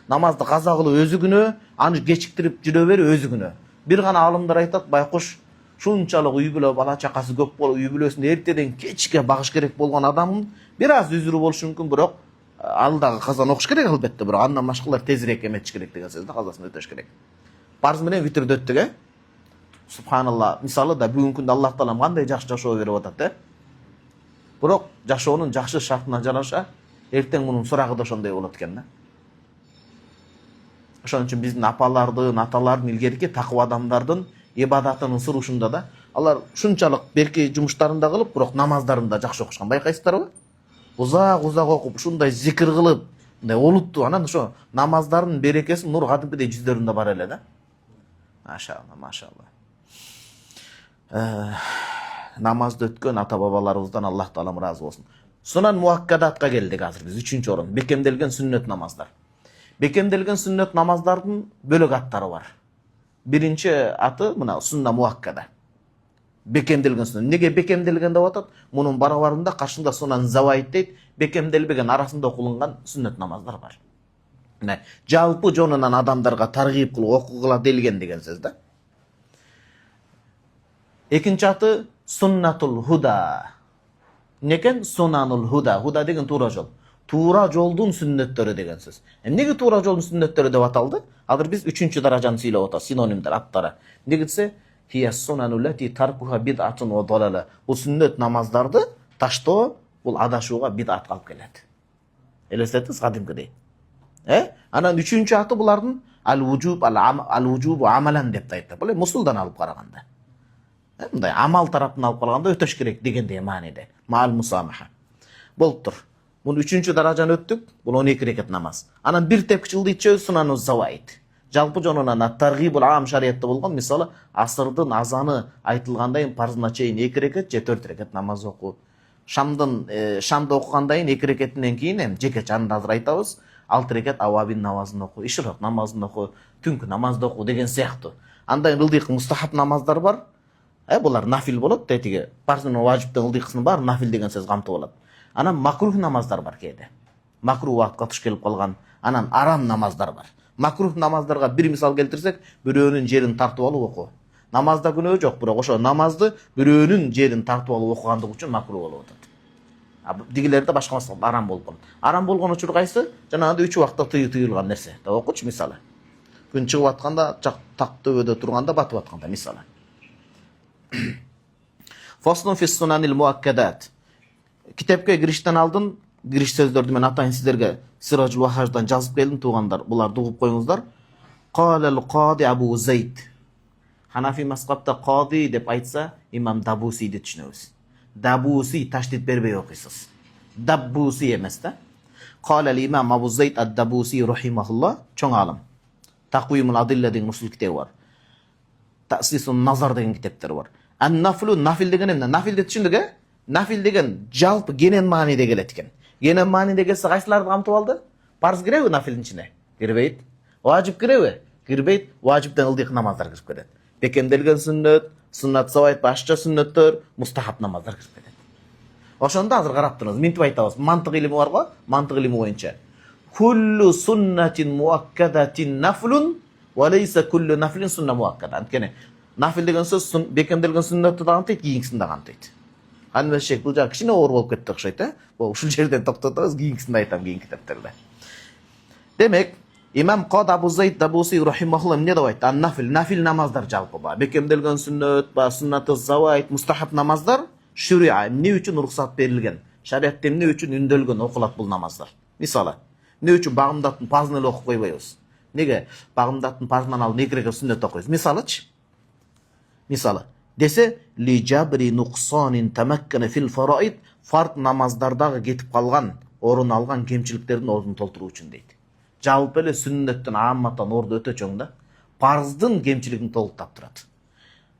namazdı kaza kılı özü günü, anı geçiktirip jüre beri özü günü. Bir gana alımlar aytat, baykuş, şunçalık uy bile bala çakası köp bolup uy bilesinde erteden kechke bagış gerek bolgan adamın biraz üzürü boluşu mümkün, biroq alдағы kazan okuş gerek albatta, biroq andan başkalar tezirek emetиш gerek degen sözde kazasını öteş gerek. Farz menen vitrde öttük, Subhanallah. Misalı da bugün күндө Allah Taalam kандай жакшы жашоо берип атат, Biroq жашоонун жакшы шартына жараша эртең мунун сурагы да ошондой болот экен да. Ошон үчүн биздин апалардын, аталардын, илгерки такыба адамдардын ибадатынын сыры ушунда да. Алар шунчалык берки жумуштарында кылып, бирок намаздарында жакшы окушкан. Байкайсыздарбы? Узак окуп, ушундай зикир кылып, мындай олуттуу, анан ошо намаздардын берекеси нур кадимкидей жүздөрүндө бар эле да. Машалла, машалла. Намазды өткөн ата-бабаларыбыздан Аллах таалам разы болсун. Сунан муаккадатка келдик азыр биз 3-чү орун. Бекемделген сүннөт намаздар. Бекемделген сүннөт намаздардын бөлөк аттары бар. Биринчи аты мына сунна муаккада. Бекемделген сүннөт. Неге бекемделген деп атат? Мунун барабарында каршында сунан завайт дейт, бекемделбеген арасында окулунган сүннөт намаздар бар. Мына жалпы жонунан адамдарга таргип кылып окугула делген деген сөз да. Экинчи аты суннатул худа. Некен сунанул худа. Худа деген туура жол. Туура жолдун сүннөттөрү деген сөз. Эмнеге туура жолдун сүннөттөрү деп аталды? Азыр биз 3-чү даражаны сүйлөп атабыз, синонимдер, аттары. Неге десе, хия сунануллати таркуха бид'атун ва далала. Бул сүннөт намаздарды таштоо бул адашууга бид'ат алып келет. Элестетиңиз кадимкидей. Анан 3-чү аты булардын ал-вужубу амалан деп айтты. Бул мусулдан алып караганда. Мындай амал тараптан алып караганда өтөш керек дегендей мааниде. Маал мусамаха. Болуптур. Бул 3-чү даражаны өттүк. Бул 12 рекет намаз. Анан бир тепкич ылдыйчы сунану завайт. Жалпы жонунан ат-таргибул аам шариятта болгон, мисалы, асырдын азаны айтылгандан парзына чейин 2 рекет же 4 рекет намаз окуу. Шамда окугандан 2 рекетинен кийин жеке чанда азыр айтабыз, 6 рекет авабин намазын окуу, ишрак намазын окуу, түнкү намазды окуу деген сыяктуу. Андан ылдыйкы мустахаб намаздар бар. Булар нафил болот, тетиги парзын важиптен ылдыйкысын бар, нафил деген сөз камтып алат. Анан макрух намаздар бар кээде. Макрух убакытка туш келип калган. Анан арам намаздар бар. Макрух намаздарга бир мисал келтирсек, бирөөнүн жерин тартып алып окуу. Намазда күнөө жок, бирок ошо намазды бирөөнүн жерин тартып алып окугандык үчүн макрух болуп атат. Дигилерде башка масал арам болуп калат. Арам болгон учур кайсы? Жанагындай 3 убакта тыйылган нерсе. Деп окучу мисалы. Күн чыгып атканда, так төбөдө турганда, батып атканда мисалы. Фаслун фис сунанил муаккадат. Китепке кириштен алдын кириш сөздөрдү мен атайын сиздерге Сираджул Вахаждан жазып келдим, туугандар. Буларды угуп коюңуздар. Қалал қади Абу Зайд. Ханафи мазхабта қади деп айтса, имам Дабуси деп түшүнөбүз. Дабуси таштит бербей окуйсуз. Дабуси эмес да. Қалал имам Абу Зайд ад-Дабуси рахимахуллах, чоң алым. Тақвимул адилла деген усул китеби бар. Тасисун назар деген китептер бар. Ан-нафлу, нафил деген эмне? Нафил деп түшүндүк, Нафил деген жалпы генен мааниде келет экен. Генен мааниде келсе кайсыларды камтып алды? Парз киреби нафилдин ичине? Кирбейт. Важип киреби? Кирбейт. Важиптен ылдыйк намаздар кирип кетет. Бекемделген сүннөт, суннат савайт, башка сүннөттөр, мустахаб намаздар кирип кетет. Ошондо азыр карап туруңуз, минтип айтабыз. Мантык илими бар го? Мантык илими боюнча. Куллу суннатин муаккадатин нафлун ва лейса куллу нафлин сунна муаккада. Анткени нафил деген сөз бекемделген сүннөттү да камтыйт, кийинкисин да камтыйт. Анмешек бул жак кичине оор болуп кетти окшойт, ушул жерден токтотобуз, кийинкисин айтам кийинки китептерде. Демек, имам Кад Абу Зайд Дабуси рахимахуллах эмне деп айтты? Нафил намаздар жалпы ба, бекемделген сүннөт ба, суннаты завайт, мустахаб намаздар шуриа эмне үчүн уруксат берилген? Шариатта эмне үчүн үндөлгөн окулат бул намаздар? Мисалы, эмне үчүн багымдаттын парзын эле окуп койбойбуз? Неге багымдаттын парзынан алып 2 рекет сүннөт окуйбуз? Мисалы, десе ли жабри нуқсанин тамаккана фил фараид, фард намаздардагы кетип калган, орун алган кемчиликтердин ордун толтуруу үчүн дейт. Жалпы эле сүннөттүн аамматтан орду өтө чоң да, парздын кемчилигин толуктап турат.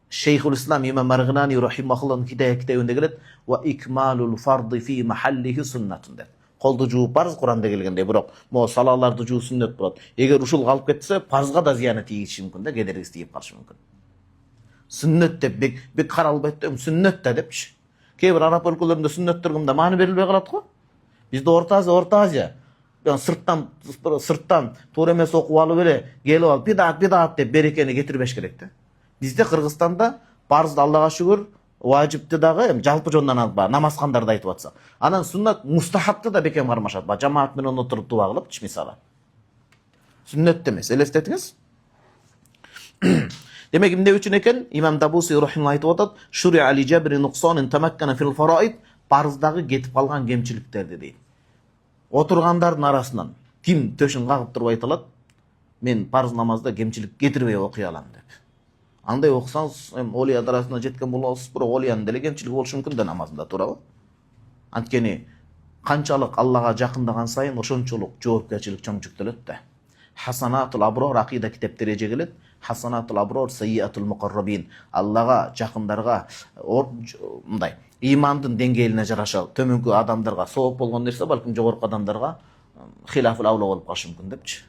Шейхул Ислам имам Маргинани рахимахуллахын китебинде келет: "Ва икмалул фарды фи махаллихи суннатун" деп. Колду жууп парз Куранда келгенде, бирок могу салаларды жуу сүннөт болот. Эгер ушул калып кетсе, парзга да зыяны тийиши мүмкүн да, кедергиси тийип калышы мүмкүн. Сүннөт деп бек каралбайт да, сүннөт да депчи. Кээ бир араб өлкөлөрүндө сүннөттөр кымда маани берилбей калат го. Бизде Орто Азия, сырттан туура эмес окуп алып эле, келип алып бидат деп берекени кетирбеш керек да. Бизде Кыргызстанда парзды Аллага шүгүр, важипти дагы жалпы жонунан алып бар, намазкандарды айтып атса. Анан суннат мустахабты да бекем кармашат, ба жамаат менен отуруп дуа кылыпчы мисалы. Сүннөт эмес, элестетиңиз. Демек эмне үчүн экен? Имам Дабуси рахимахуллах айтып атат: "Шури али жабри нуқсанин тамаккана фил фараид", парздагы кетип калган кемчиликтерди дейт. Отургандардын арасынан ким төшүн кагып туруп айта алат? Мен парз намазда кемчилик кетирбей окуй алам деп. Андай окусаңыз, олия дарасына жеткен болосуз, бирок олиянын деле кемчилиги болушу мүмкүн да намазында, туурабы? Анткени канчалык Аллага жакындаган сайын ошончолук жоопкерчилик чоң жүктөлөт да. Хасанатул аброр акыйда китептери жегилет. Хасанатул аброр сайyiatul muqarrabin. Аллага жакындарга мындай имандын деңгээлине жараша төмөнкү адамдарга сооп болгон нерсе балким жогорку адамдарга хилафул авла болуп калышы мүмкүн депчи.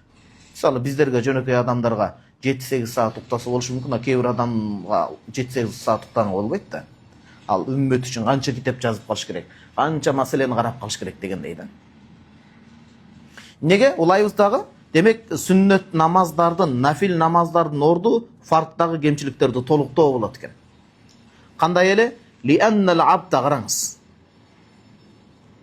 Мисалы биздерге жөнөкөй адамдарга 7-8 саат уктаса болушу мүмкүн, а кээ бир адамга 7-8 саат уктаган болбойт да. Ал үммөт үчүн канча китеп жазып калыш керек, канча маселени карап калыш керек дегендей да. Неге? Улайбыз дагы. Демек, сүннөт намаздардын, нафил намаздардын орду фарттагы кемчиликтерди толуктоо болот экен. Кандай эле? Лианнал абда караңыз.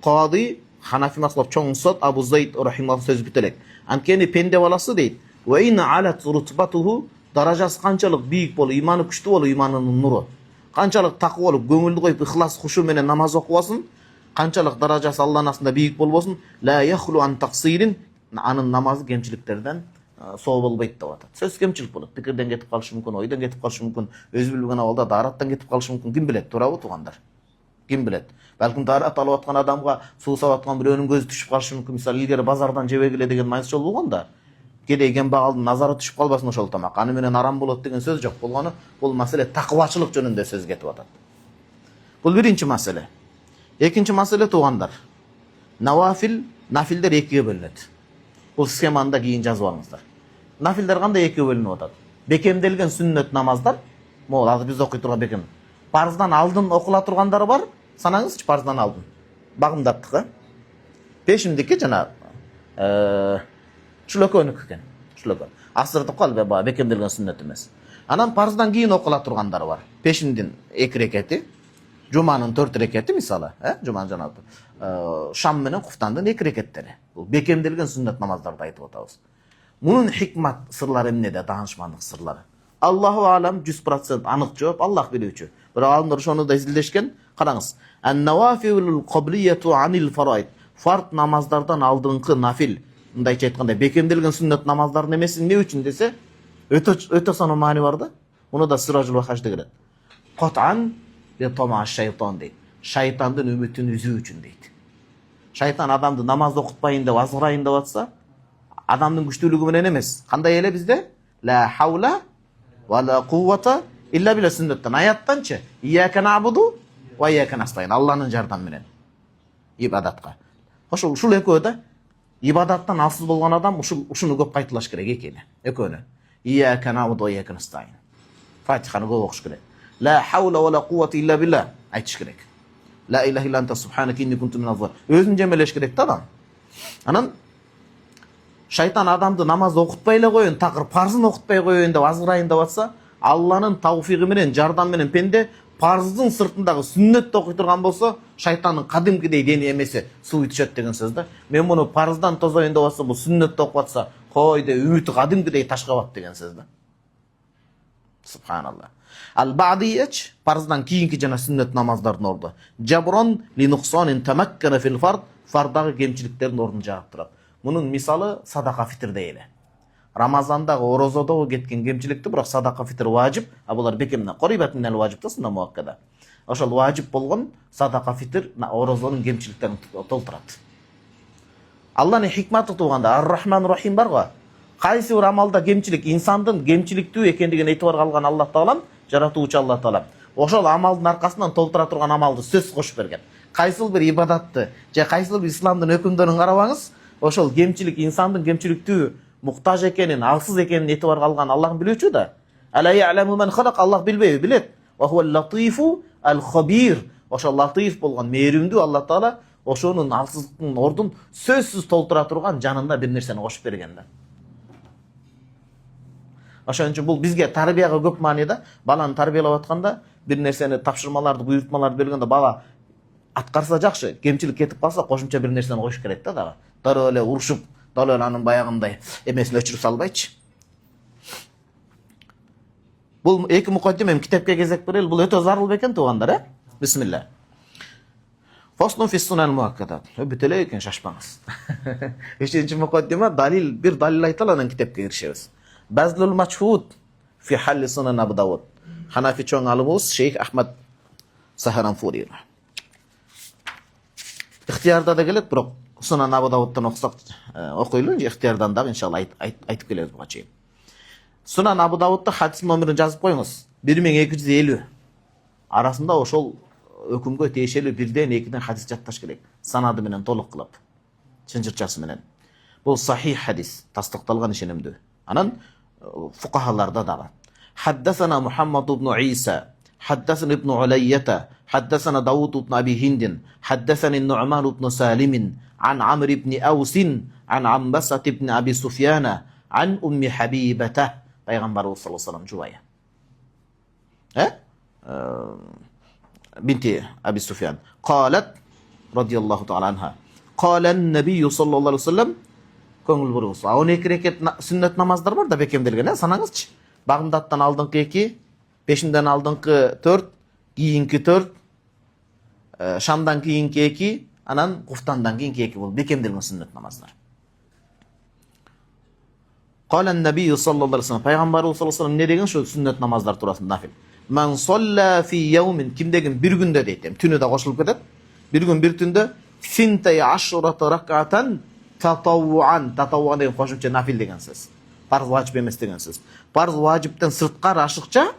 Кади Ханафи мазхаб чоң сот Абу Зайд рахимахуллах сөз бүтелек. Анткени пенде баласы дейт. Ва ин алат рутбатуху, даражасы канчалык бийик болуп, иманы күчтүү болуп, иманынын нуру. Канчалык такы болуп, көңүлдү коюп ихлас хушу менен намаз окубасын, канчалык даражасы Алланын астында бийик болбосун, ла яхлу ан тaqsirin, анын намазы кемчиликтерден соо болбойт деп атат. Сөз кемчилик болот. Пикирден кетип калышы мүмкүн, ойдон кетип калышы мүмкүн, өзү билбеген абалда даараттан кетип калышы мүмкүн. Ким билет, туурабы туугандар? Ким билет? Балким даарат алып аткан адамга суу сап аткан бирөөнүн көзү түшүп калышы мүмкүн. Мисалы, илгери базардан жебегиле деген майыс жол болгон да. Кедей кембагалдын назары түшүп калбасын ошол тамак. Аны менен арам болот деген сөз жок. Болгону бул маселе такыбачылык жөнүндө сөз кетип атат. Бул биринчи маселе. Экинчи маселе туугандар. Нафилдер экиге бөлүнөт. Бул схеманы да кийин жазып алыңыздар. Нафилдер кандай экиге бөлүнүп атат? Бекемделген сүннөт намаздар, могул азыр биз окуй турган бекем. Парыздан алдын окула тургандары бар. Санаңызчы, парыздан алдын. Багымдаттыкы. Пешимдики жана чулөкөнүкү экен. Чулөкөн. Асырдык калбы баа бекемделген сүннөт эмес. Анан парыздан кийин окула тургандары бар. Пешимдин 2 рекети, жуманын 4 рекети мисалы, жуман жана шам менен куфтандын 2 рекеттери. Бул бекемделген сүннөт намаздарды айтып атабыз. Мунун хикмат сырлары эмнеде, даанышмандык сырлары? Аллаху алам 100% анык жооп, Аллах билүүчү. Бирок адамдар ошону да изилдешкен. Караңыз. Ан-навафилул qabliyatu anil faraid. Фард намаздардан алдыңкы нафил, мындайча айтканда бекемделген сүннөт намаздардын эмеси эмне үчүн десе, өтө сонун маани бар да. Муну да Сиражул Вахашда келет. Qat'an li tama shayton дейт. Шайтандын үмүтүн үзүү үчүн дейт. Шайтан адамды намаз окутпайын деп азгырайын деп атса, адамдын күчтүүлүгү менен эмес. Кандай эле бизде? Ла хаула ва ла куввата илля билла сүннөттөн. Аяттанчы? Ияка набуду ва ияка настаин. Алланын жардамы менен ибадатка. Ушул экөө да ибадаттан алсыз болгон адам ушуну көп кайталаш керек экени. Экөөнү. Ияка набуду ва ияка настаин. Фатиханы көп окуш керек. Ла хаула ва ла куввата илля билла айтыш керек. La ilahe illa anta subhanaka inni kuntu minaz zalimin. Өзүн жемелеш керек да адам. Анан шайтан адамды намаз окутпай эле коюн, такыр парзын окутпай коюн деп азгырайын деп атса, Алланын тавфиги менен, жардам менен пенде парздын сыртындагы сүннөттү окуй турган болсо, шайтандын кадимкидей дене эмеси сууй түшөт деген сөз да. Мен муну парздан тозоюн деп атса, бул сүннөттү окуп атса, кой деп үмүтү кадимкидей ташкабат деген сөз да. Субханалла. Ал-бa'диyyah парыздан кийинки жана сүннөт намаздардын орду. Жаброн ли нуксанин тамаккана фил фард, фардагы кемчиликтердин ордун жаап турат. Мунун мисалы садака фитр дейли. Рамазандагы орозодогу кеткен кемчиликти бирок садака фитр важип, а булар бекемден корибат минал важип да сунна муаккада. Ошол важип болгон садака фитр орозонун кемчиликтерин толтурат. Алланын хикматы тууганда Ар-Рахман Рахим бар го. Кайсы бир амалда кемчилик инсандын кемчиликтүү экендигин эйтибарга алган Аллах таалам, жаратуучу Аллах таалам. Ошол амалдын аркасынан толтура турган амалды сөз кошуп берген. Кайсыл бир ибадатты же кайсыл бир исламдын өкүмдөрүн карабаңыз, ошол кемчилик инсандын кемчиликтүү муктаж экенин, алсыз экенин этибарга алган Аллах билүүчү да. Ала я'ламу ман халак, Аллах билбейби, билет. Ва хувал латифу ал-хабир. Ошол латиф болгон мээримдүү Аллах таала ошонун алсыздыктын ордун сөзсүз толтура турган жанында бир нерсени кошуп берген да. Ошон үчүн бул бизге тарбияга көп маани да. Баланы тарбиялап атканда бир нерсени тапшырмаларды, буйртмаларды бергенде бала аткарса жакшы, кемчилик кетип калса кошумча бир нерсени коюш керек да дагы. Дароо эле урушуп, дароо эле анын баягындай эмесин өчүрүп салбайчы. Бул эки мукаддим эми китепке кезек берели. Бул өтө зарыл бекен туугандар, Бисмилла. Faslun fi sunan muakkadat. Бүтеле экен, шашпаңыз. 3-нче мукаддима далил, бир далил айталы, анан китепке киришебиз. Bazlul Majhud fi halli Sunan Abu Dawud. Hanafi çoğun alımız Şeyh Ahmed Saharanfuri. İhtiyarda da gelip bırak Sunan Abu Dawud'dan okusak okuyulunca ihtiyardan da inşallah aytıp geliriz bu açıyı. Sunan Abu Dawud'da hadis numarini yazıp koyunuz. 1250. Arasında oşol ökümgö teşeli birden ekiden hadis jattaş gerek. Sanadı menen toluk kılıp. Çınjırçası menen. Bu sahih hadis. Tasdiqtalgan işenemdi. Anan fuqahalarda da var. Haddasana Muhammad ibn İsa, haddasana ibn Ulayyata, haddasana Davud ibn Abi Hindin, haddasana Nu'man ibn Salim, an Amr ibn Awsin, an Ambasat ibn Abi Sufyana, an Ummi Habibata. Peygamberimiz sallallahu aleyhi ve sellem cuvaya. Binti Abi Sufyan. Qalat radiyallahu ta'ala anha. Qalen Nebiyyü sallallahu aleyhi ve sellem көңіл бұрыңыз. 12 рекет сүннет намаздар бар да бекемделген, санаңызчы. Бағымдаттан алдыңқы 2, пешінден алдыңқы 4, кейінгі 4, шамдан кейінгі 2, анан құфтандан кейінгі 2 бұл бекемделген сүннет намаздар. Қалан Набийю саллаллаху алейхи ва саллям, пайғамбарымыз саллаллаху алейхи ва саллям не деген шу сүннет намаздар турасында нафил. Ман солла фи яумин, ким деген bir günde deyдем, түні да қошылып кетет. Bir gün bir түнде синтай ашрата ракатан tatavvuan деген қошымча нафил деген сөз. Парыз ваджип емес деген сөз. Парыз ваджиптен сырткары ашыкча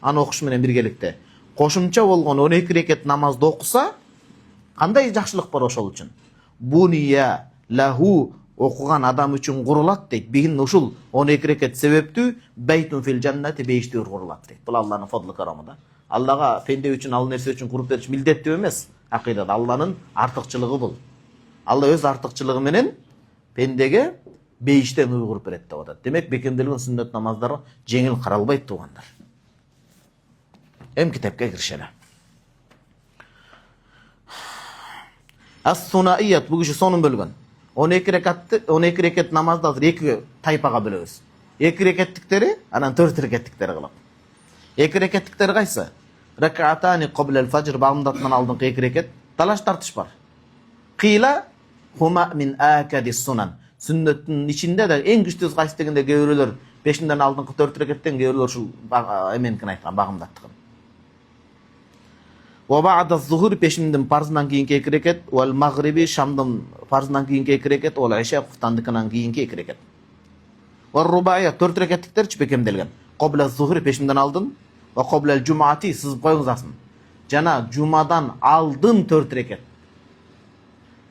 аны окуш менен биргеликте кошумча болгон 12 рекет намазды окуса кандай жакшылык бар ошол үчүн. Буния лаху окуган адам үчүн курулат дейт. Бигин ушул 12 рекет себептүү бейтун фил жаннати бейишти курулат дейт. Бул Алланын фадлы карамы. Аллага пенде үчүн ал нерсе үчүн куруп бериш милдеттүү эмес. Акыйдада Алланын артыкчылыгы бул. Алла өз артыкчылыгы менен пендеге бейиштен уй куруп берет деп атат. Демек бекемделген сүннет намаздары жеңил каралбайт туугандар. Эми китепке киришели. Ас-сунаият бул киши сонун бөлгөн. 12 рекет намазды азыр 2 тайпага бөлөбүз. 2 рекеттиктери, анан 4 рекеттиктери кылып. 2 рекеттиктери кайсы? Ракатани qabla al-fajr, багымдатынан алдыңкы 2 рекет талаш тартыш бар. Кыйла хума мин акади сунан. Сүннеттин ичинде да эң күчтүү кайсы дегенде кээ-бирөөлөр пешинден алдыңкы 4 рекеттен, кээ-бирөөлөр ушул эменикин айткан, багымдаттыгын. Ва ба'да az-zuhur, пешинден парзынан кийинки 2 рекет, вал магриби, шамдын парзынан кийинки 2 рекет, вал иша, куфтандыкынан кийинки 2 рекет. Ва рубаия, 4 рекеттиктер бекемделген. Qabla az-zuhur, пешинден алдын, ва qabla al-jumu'ati, сызып коюңуз асын. Жана жумадан алдын 4 рекет.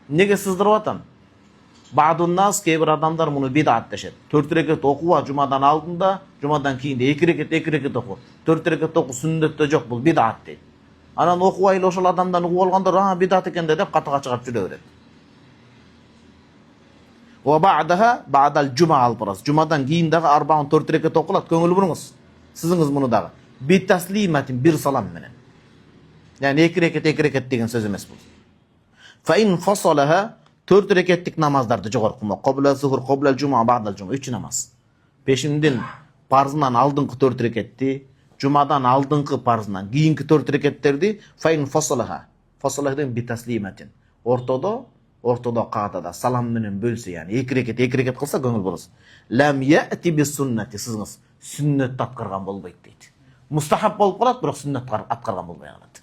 Неге сыздырып атам? Баадун нас, кейбір адамдар мұны бидат дешет. 4 рекет оқуа жумадан алдында, жумадан кейінде 2 рекет оқу. 4 рекет оқу сүннетте жоқ, бұл бидат дейді. Анан оқуа или ошол адамдан угуп алгандар, бидат экен деп катыга чыгап жүрө берет. Ва ба'даха ба'дал жума алып барасыз. Жумадан кийин дагы арбаун 4 рекет окулат, көңүл буруңуз. Сизиңиз муну дагы битаслиматин, бир салам менен. Yani 2 reket деген сөз эмес бул. Fa in fasalaha 4 reketlik namazdарды жогорку кылма. Qabla zuhur, qabla juma, ba'da juma 3 namaz. Peşinden parzından aldыңкы 4 reketти, jumadan aldыңкы parzından kийинки 4 reketтерди fa in fasalaha. Fasalaha деген bitaslimatin. Ortoda qadada salam менен бөлсө, yani 2 reket кылса көңүл болосун. Lam ya'ti bis sunnati, сизиңиз сүннөттү аткарган болбойт дейт. Мустахаб болуп калат, бирок сүннөт аткарган болбой калат.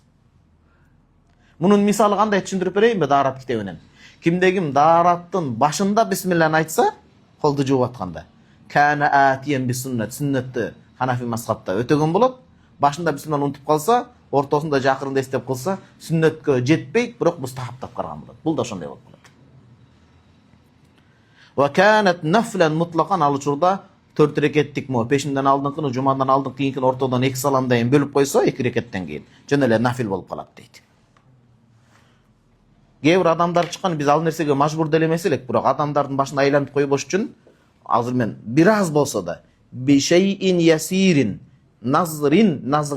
Мунун мисалы кандай түшүндүрүп берейинби даарат китебинен? Кимде-ким даараттын башында бисмиллахны айтса, колду жууп атканда, кана атиен би сүннет, сүннөттү Ханафи мазхабта өтөгөн болот. Башында бисмиллахны унутуп калса, ортосунда жакырында эстеп калса, сүннөткө жетпейт, бирок мустахабты аткарган болот. Бул да ошондой болот. Ва канат нафлан мутлакан, ал учурда 4 рекеттик пешинден алдыңкыны, жумадан алдыңкы кийинкини ортодон 2 саламдайын бөлүп койсо, 2 рекеттен кийин жана эле нафил болуп калат дейт. Кээ-бир адамдар чыккан, биз ал нерсеге мажбур деле эмес элек, бирок адамдардын башына айлантып койбош үчүн азыр мен бир аз болсо да бишейин ясирин назр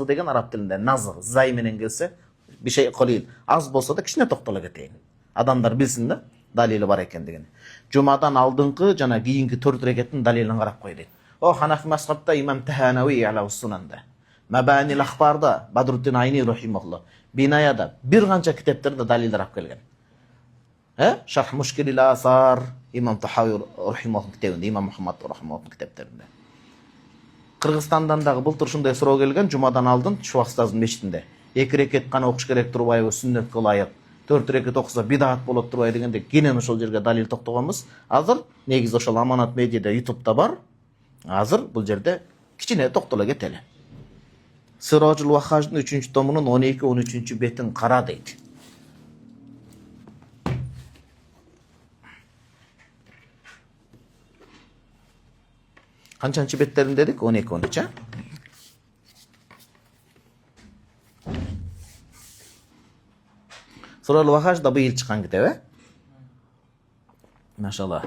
деген араб тилинде назр зай менен келсе, бишей калил, аз болсо да кичине токтоло кетейин. Адамдар билсин да далили бар экен деген. Жумадан алдыңкы жана кийинки 4 рекеттин далилин карап кой дейт. О Ханафи мазхабта имам Таханави ала сунанда. Мабанил Ахбарда Бадруттин Айни рахимахуллах, Бинаяда бир канча китептерде далилдер алып келген. Шарх Мушкилил Асар, имам Тахави рахимахуллах китебинде, имам Мухаммад рахимахуллах китептеринде. Кыргызстандан дагы былтыр ушундай суроо келген, жумадан алдын Чубакстаздын мечитинде 2 рекет гана окуш керек турбайбы, сүннөткө ылайык. 4 рекет окуса бидаат болот турбай дегенде кенен ошол жерге далил токтогонбуз. Азыр негизи ошол Аманат медиада YouTube'да бар. Азыр бул жерде кичине токтоло кетели. Сираджул Вахаждын 3-томунун 12-13 бетин кара дейт. Канчанчы беттерин дедик? 12-13. Сираджул Вахаж да быйыл чыккан китеп, Машалла.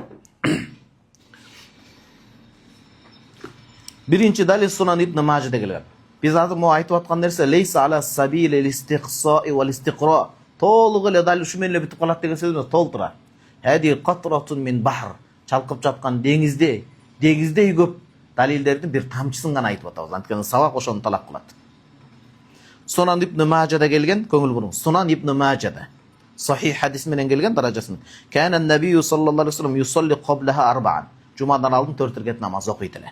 Биринчи далил Сунан ибн Мажиде келген. Биз азыр могу айтып аткан нерсе лейса ала сабил листиқсаи вал истиқра. Толук эле далил ушу менен эле бүтүп калат деген сөз эмес, толтура. Хади катратун мин бахр. Чалкып жаткан деңиздей көп далилдердин бир тамчысын гана айтып атабыз. Анткени сабак ошону талап кылат. Сунан ибн Мажада келген, көңүл буруңуз. Сунан ибн Мажада сахих хадис менен келген даражасын. Кана набию саллаллаху алейхи вассалам юсалли qaблаха арбаан. Жумадан алдын 4 рекет намаз окуйт эле.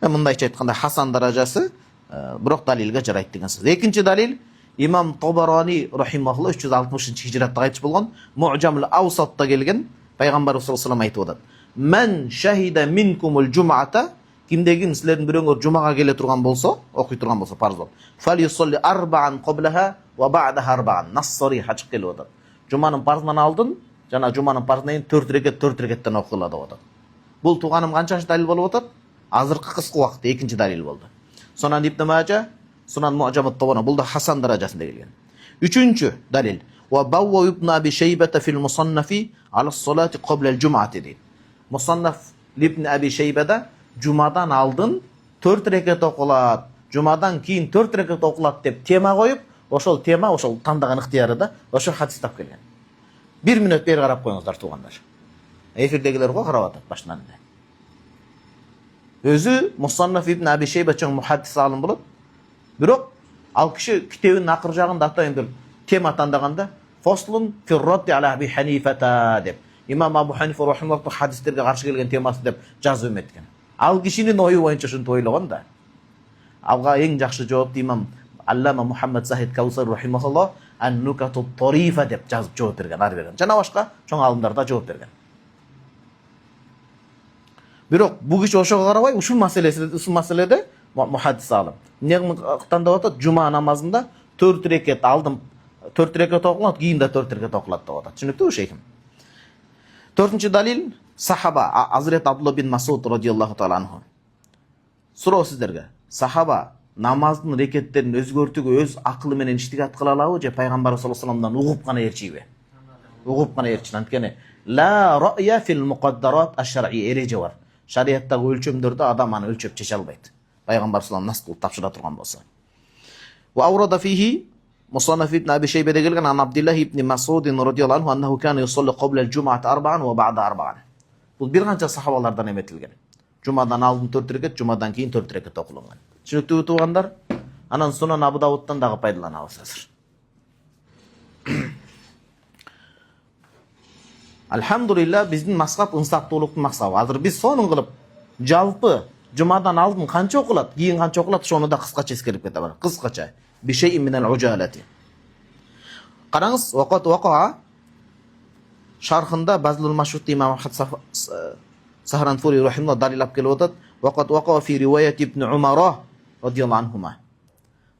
Мындайча айтканда Хасан даражасы, бирок далилге жарайт деген сөз. Экинчи далил имам Табарани рахимахуллах 360-хижратта айтып болгон, Муъжамул Аусатта келген, пайгамбар саллаллаху алейхи вассалам айтып атат. Мен шахида минкумул жумата, кимдегин силердин бирөөңөр жумага келе турган болсо, окуй турган болсо парз болуп. Фал юсалли арбаан qaблаха ва ба'даха арбаан. Нассари хачып келип атат. Жуманын парзынан алдын жана жуманын парзынан кийин 4 рекеттен окулат деп атат. Бул туганым канчанчы далил болуп атат? Азыркы кыска убакытта экинчи далил болду. Сунан ибн Мажа, Сунан Муъжамут Табарани, бул да Хасан даражасында келген. Үчүнчү далил ва Бавва ибн Аби Шейбата фил Мусаннафи ала салати qabla al-jum'ati дейт. Мусаннаф ибн Аби Шейбада жумадан алдын 4 рекет окулат, жумадан кийин 4 рекет окулат деп тема коюп, ошол тема, ошол тандаган ыктыяры да ошо хадис тап келген. 1 мүнөт бери карап коюңуздар туугандар. Эфирдегилер го карап атат башынан эле. Өзү Мусаннаф ибн Аби Шейба чоң мухаддис алым болот. Бирок ал киши китебинин акыр жагында атайын бир тема тандаганда Фаслун фи радди ала Аби Ханифата деп. Имам Абу Ханифа рахимахуллах хадистерге каршы келген темасы деп жазып эметкен. Ал кишинин ою боюнча ушинтип ойлогон да. Алга эң жакшы жоопту имам Аллама Мухаммад Захид Каусар рахимахуллах ан-нукатут тарифа деп жазып жооп берген, ар берген. Жана башка чоң алымдар да жооп берген. Бирок бул киши ошого карабай ушул маселеде мухаддис алым. Эмне тандап атат? Жума намазында 4 рекет алдым 4 рекет окулат, кийин да 4 рекет окулат деп атат. Түшүнүктүүбү шейхим? 4-нчы далил сахаба Азрет Абдулла бин Масуд радиаллаху таала анху. Суроо сиздерге. Сахаба намаздын рекеттерин өзгөртүүгө өз акылы менен иштигат кыла алабы же пайгамбар саллаллаху алейхи вассаламдан угуп гана ээрчийби? Угуп гана ээрчийт. Анткени ла рa'ya fil muqaddarat ash-shar'i эреже бар. Шариаттагы өлчөмдөрдө адам аны өлчөп чече албайт. Пайгамбар саллаллаху алейхи вассалам тапшыра турган болсо. Ва аврада фихи Мусаннаф ибн Аби Шейбада келген ан Абдуллах ибн Масуд радиаллаху анху аннаху кана юсалли qabla al-jum'ati arba'an ва ba'da arba'an. Бул бир канча сахабалардан эметилген. Жумадан алдын 4 рекет, жумадан кийин 4 рекет окулган. Түшүнүктүүбү туугандар? Анан Сунан Абу Давудтан дагы пайдаланабыз азыр. Алхамдулилlah биздин максат ынсаптуулуктун максаты. Азыр биз сонун кылып жалпы жумадан алдын канча окулат, кийин канча окулат, ошону да кыскача эскерип кете бар. Кыскача. Бишей минал уджалати. Караңыз, ваqa шархында Базлул Машут имам Ахмад Сахранфури рахимахуллах далил алып келип атат. Ваqa фи риwayat ибн Умар радиаллаху анхума.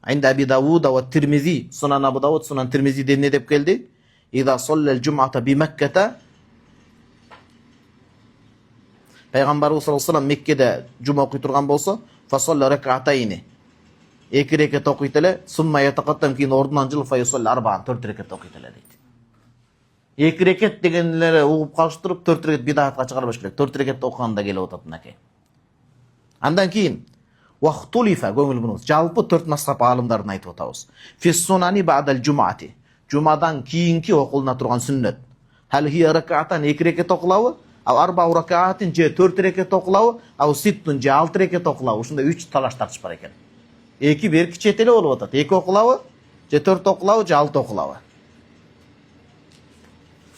Инда Аби Давуд ва Тирмизи, Сунан Абу Давуд, Сунан Тирмизиде эмне деп келди? Иза салла al-jum'ata би Макката. Пайгамбарыбыз саллаллаху алейхи вассалам Меккеде жума окуй турган болсо, фасалла рак'атайни. 2 рекет окуйт эле, сумма ятакаттам кийин ордунан жылып файсалла арбаан 4 рекет окуйт эле дейт. 2 рекет дегенлери угуп калыштырып 4 рекет бидаатка чыгарбаш керек. 4 рекет окуганда келип атат мынакей. Андан кийин вахтулифа көңүл буруңуз. Жалпы 4 мазхаб алымдарын айтып атабыз. Фис-сунани бa'dal jum'ati. Жумадан кийинки окулуна турган сүннөт. Хал хия рак'атан 2 рекет окулабы? ал арбау ракаатын же 4 рекет окулабы, ал ситтун же 6 рекет окулабы, ушундай 3 талаш тартыш бар экен. Эки берки чет эле болуп атат. 2 окулабы, же 4 окулабы, же 6 окулабы.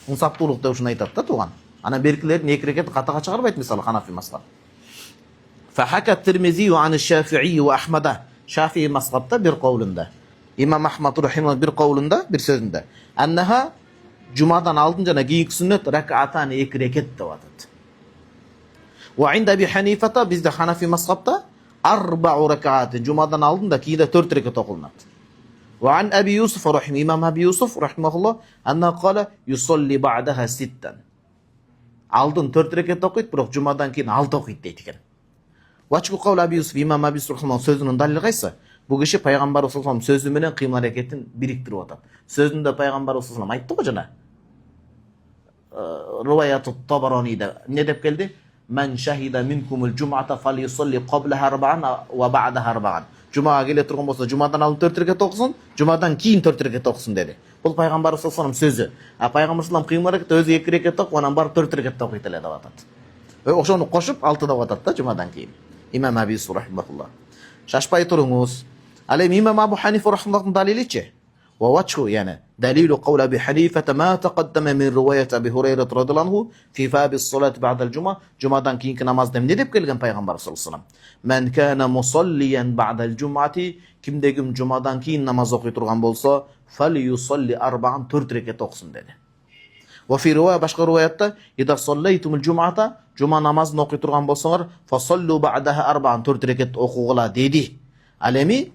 Мунсаптуулук деп ушуну айтат да тууган. Анан беркилердин 2 рекети катага чыгарбайт, мисалы Ханафи мазхабы. فحكى الترمذي عن الشافعي وأحمد شافعي مذهبته bir qawlunda İmam Ahmad rahimahullah bir qawlunda bir sözünde annaha cumadan aldın jana kийинки sünnet rak'atan 2 reket деп атат. Wa inda Abi Hanifata bizde Hanafi mazhabta 4 rak'at cumadan aldın da kийинде 4 reket okulunat. Wa an Abi Yusuf rahimahullah İmam Abi Yusuf rahimahullah anna qala yusalli ba'daha 6. Aldın 4 reket okuyt, biroq cumadan keyin 6 okuyt deyт экен. Вачку кавл Аби Юсуф, имам Аби Юсуф сөзүнүн далили кайсы? Бул киши пайгамбар саллаллаху сөзү менен кыймыл аракетин бириктирип атат. Сөзүндө пайгамбар саллаллаху айтты го жана. Риваяту Табаранида эмне деп келди? Мен шахида минкумул жумата фалюсалли кабла арбаан ва ба'даха арбаан. Жумага келе турган болсо, жумадан алып 4 рекет окусун, жумадан кийин 4 рекет окусун деди. Бул пайгамбар саллаллаху сөзү. А пайгамбар саллаллаху кыймыл аракет өзү 2 рекет окуп, анан барып 4 рекет окуйт эле деп атат. Ошону кошуп 6 деп атат да жумадан кийин. İmam Abi Yusuf rahimahullah. Şaşpay turunuz. Alem İmam Abu Hanife rahimahullah'ın daliliçe. Ve vaçhu yani dalilu kavl Abi Hanife ma taqaddama min rivayet Abi Hureyre radıyallahu anhu fi fabis salat ba'dal cuma. Cumadan keyinki namazda ne dep kelgen Peygamber sallallahu aleyhi ve sellem. Men kana musalliyan ba'dal cumati kimdegim cumadan keyin namaz okuy turgan bolsa falyusalli 4 reket okusun dedi. Ve fi rivaya başka rivayatta ida sallaytumul cumata cuma namazını okuy turgan bolsaňar fasallu ba'daha 4 reket okugula dedi. Alemi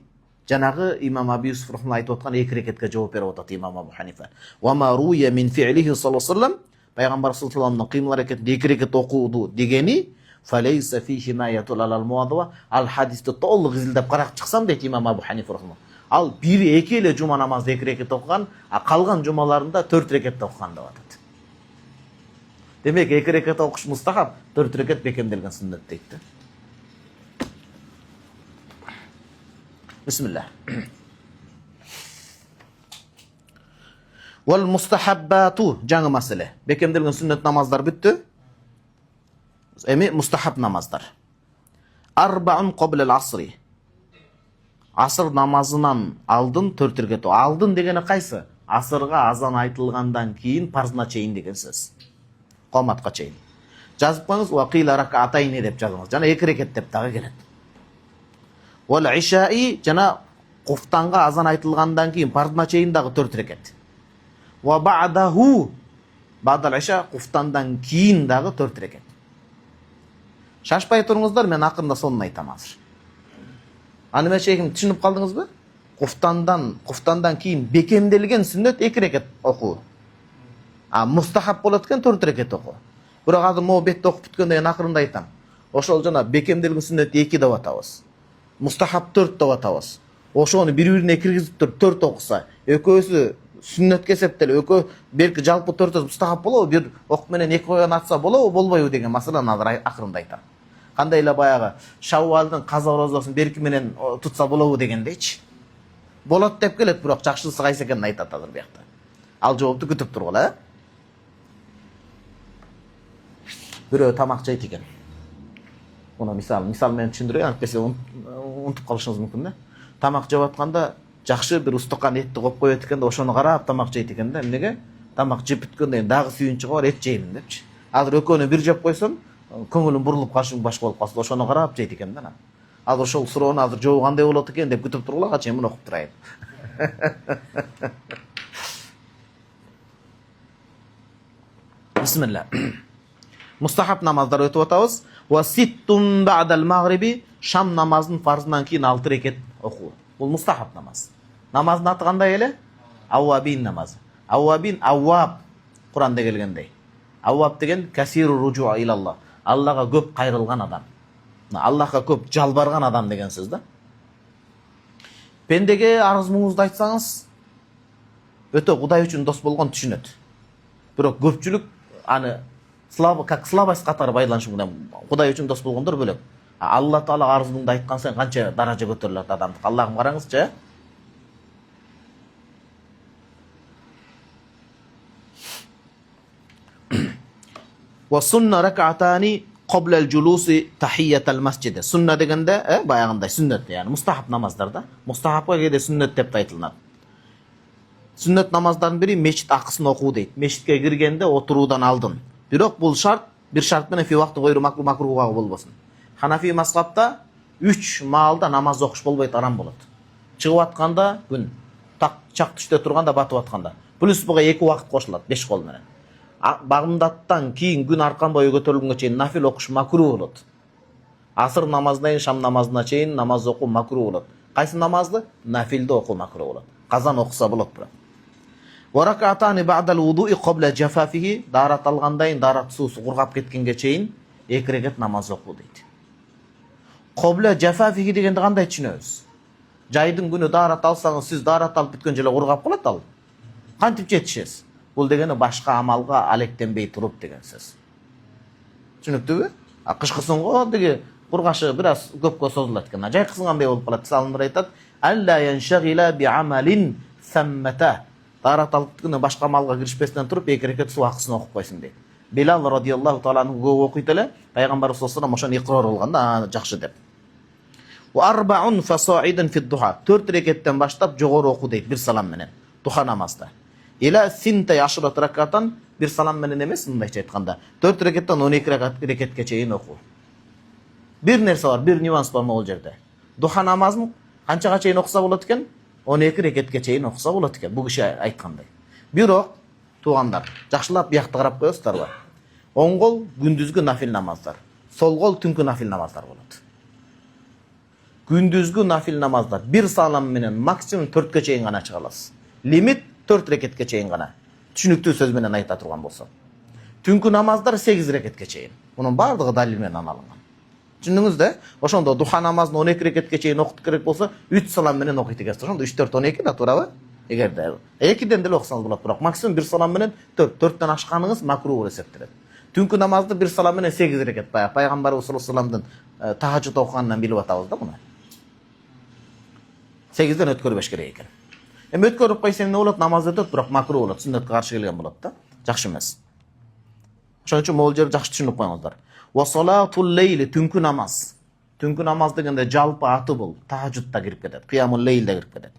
janagı İmam Abi Yusuf rahimahullah aytып atkan 2 reketke жооп берип атат İmam Abu Hanife. Ve ma ruya min fi'lihi sallallahu aleyhi ve sellem Peygamber sallallahu aleyhi ve sellem'in kıymıl hareketinde 2 reket okudu degeni faleysa fihi ma yatul alal muadava al hadiste to'liq izildep qaraq çıksam deydi İmam Abu Hanife rahimahullah. Al 1-2 ile cuma namazda 2 reket okugan, kalgan cumalarında 4 reket okugan деп атат. Demek 2 reket okuş mustahab, 4 reket bekemdelgen sünnet deydi. Bismillah. Wal mustahabbatu жаңы mesele. Bekemdelgen sünnet namazlar bitti. Emi mustahab namazlar. 4 qoblel asri. Asr namazından aldın 4 reket. Aldın degeni kaysı? Asırga azan aytılgandan keyin parzına çeyin degen söz. Qomatga çeyin. Жазып koyunuz vaqila rak'atayni dep жазыңыз. Жана 2 reket dep dagы келет. Wal ishai jana quftanga azan aytılgandan keyin parzına çeyin dagı 4 reket. Wa ba'dahu ba'dal isha quftandan keyin dagı 4 reket. Şaşpay turuңуздар, men akırında sonunu aytam azır. Anime şeykim түшүнүп kaldыңызбы? Quftandan keyin bekemdelgen sünnet 2 reket oku. Mustahab bolat eкен 4 reket oku. Biroq azыр mo betте okup бүткөндөн кийин акырында айтам. Ошол жана bekemdelgen sünnet 2 деп атабыз. Mustahab 4 деп атабыз. Ошону бири-бирине киргизип туруп 4 окуса, экөөсү сүннөткө эсептелип, экөө белки жалпы 4 мустахаб болобу, бир окуп менен 2 койгон атса болобу, болбойбу деген маселени азыр акырында айтам. Кандай эле баягы Шаввалдын каза орозосун берки менен тутса болобу дегендейчи. Болот деп келет, бирок жакшысы кайсы экенин айтат азыр биякта. Ал жоопту күтүп тургула. Бирөө тамак жейт экен. Муну мисал менен түшүндүрөйүн, антпесе унутуп калышыңыз мүмкүн да. Тамак жеп атканда жакшы бир устукан этти коюп коет экен да, ошону карап тамак жейт экен да. Эмнеге? Тамак жеп бүткөндөн кийин дагы сүйүнчү бар, эт жеймин депчи. Азыр экөөнү бир жеп койсом, көңүлүм бурулуп калышы башка болуп калса, ошону карап жейт экен да. Азыр ошол суроону азыр жообу кандай болот экен деп күтүп тургула, качан муну окуп турайын. Bismillah. Mustahab namazlar өтүп атабыз. Wa sittun ba'dal maghribi Шам намазын фарзынан кийин 6 рекет окуу. Бул мустахаб намаз. Намаздын аты кандай эле? Аввабин намазы. Аввабин авваб Куранда келгендей. Авваб деген касиру руджуа илаллах. Аллага көп кайрылган адам. Аллахка көп жалбарган адам деген сөз да. Пендеге арыз муңузду айтсаңыз, өтө Кудай үчүн дос болгон түшүнөт. Бирок көпчүлүк аны как слабость катары байланышы менен Кудай үчүн дос болгондор бөлөк. Алла Таала арызыңды айткан сайын канча даража көтөрүлөт адамдык. Аллахым караңызчы. Wa sunna rak'atani qabla al-julusi tahiyatal masjid. Sunna degende bayagınday sünnet yani mustahap namazlarda. Mustahapga kede sünnet dep aytılınat. Sünnet namazdan biri meçit akısını okuu deyt. Meçitke girgende oturuudan aldın. Birok bul şart, bir şart menen fi wagty goýru makruhga bolbosun. Hanafi mazhabda 3 maalda namaz okuş bolboyt, aram bolat. Çıgıp atkanda gün, tak çak düşte turganda, batıp atkanda. Plus buga 2 wagt koşulat 5 kol menen. Bagımdattan keyin gün arkan boyu götürülgünge çeyin nafil okuş makruh bolat. Asır namazından şam namazına çeyin namaz oku makruh bolat. Qaysı namazды? Nafilde oku makruh bolat. Kazan okusa bolat bırak. Wa rak'atani ba'dal wudu'i qabla jafafihi, darat algandayın darat suusu qurgap ketkenге çeyin 2 rekat namaz oku deydi. Qabla jafafihi degende qanday түшүнөбүz? Жайдын күнү darat alsanız siz darat alıp bitken jele qurgap kalat al. Kantip жетишесиz? Бул дегени башка амалга алектенбей туруп деген сөз. Түшүнүктүүбү? Кышкысынго деги кургашы бир аз көпкө созулат экен. Жайкысынгандай болуп калат. Салымдар айтат: "Алла яншагила би амалин саммата." Darat alıp күнү башка амалга киришпестен туруп 2 рекет суу акысын окуп койсун дейт. Билал радияллаху таала анын көп окуйт эле. Пайгамбар саллаллаху ошону икрор кылганда жакшы деп. Wa arba'un fasa'idan fi duha. 4 reketten başlap jogorу oku deyt bir salam menen. Duha namazda. Ila sintay aşrat rakatan bir salam menen emes, mындайча айтканда 4 reketten 12 reketke çeyin oku. Bir nerse var, bir nüans var bol jerde. Duha namazын kançaga çeyin okusa bolat eken? 12 reketke çeyin okusa bolat eken. Bu kişi aytkanday. Birok tuğandar, jakşылап biyakta qarap koyosuzlar var. Oң kol gündüzgü nafil namazlar. Sol kol tünkü nafil namazlar bolat. Gündüzgü nafil namazlar bir salam menen maksimum 4 çeyin gana çıga alasız. Limit 4 reketke çeyin gana. Түшүнүктүү сөз менен айта турган болсом. Түнкү намаздар 8 reketke çeyin. Bunun bardygy dalil менен алынган. Түшүндүңүз да? Ошондо духа намазын 12 reketke çeyin окутуп керек болсо 3 salam менен окуйт экенсиз. Ошондо 3 4 12 да туурабы? Эгерде 2ден деле окусаңыз болот, бирок максимум 1 salam менен 4, 4төн ашканыңыз макруh болуп эсептелет. Түнкү намазды 1 salam менен 8 reket Пайгамбарыбыз саллаллаху алейхи вассаламдын тахажжуд окуганынан билип атабыз да муну. 8ден өткөрбөш керек экен. Эми өткөрүп койсо эмне болот? Намаз өтөт, бирок макруh болот, сүннөткө каршы келген болот да. Жакшы эмес. Ошон үчүн могул жерди жакшы түшүнүп коюңуздар. Wa salatul leyl түнкү намаз. Түнкү намаз дегенде жалпы аты бул тахажжудда кирип кетет, кыямул лейлде кирип кетет.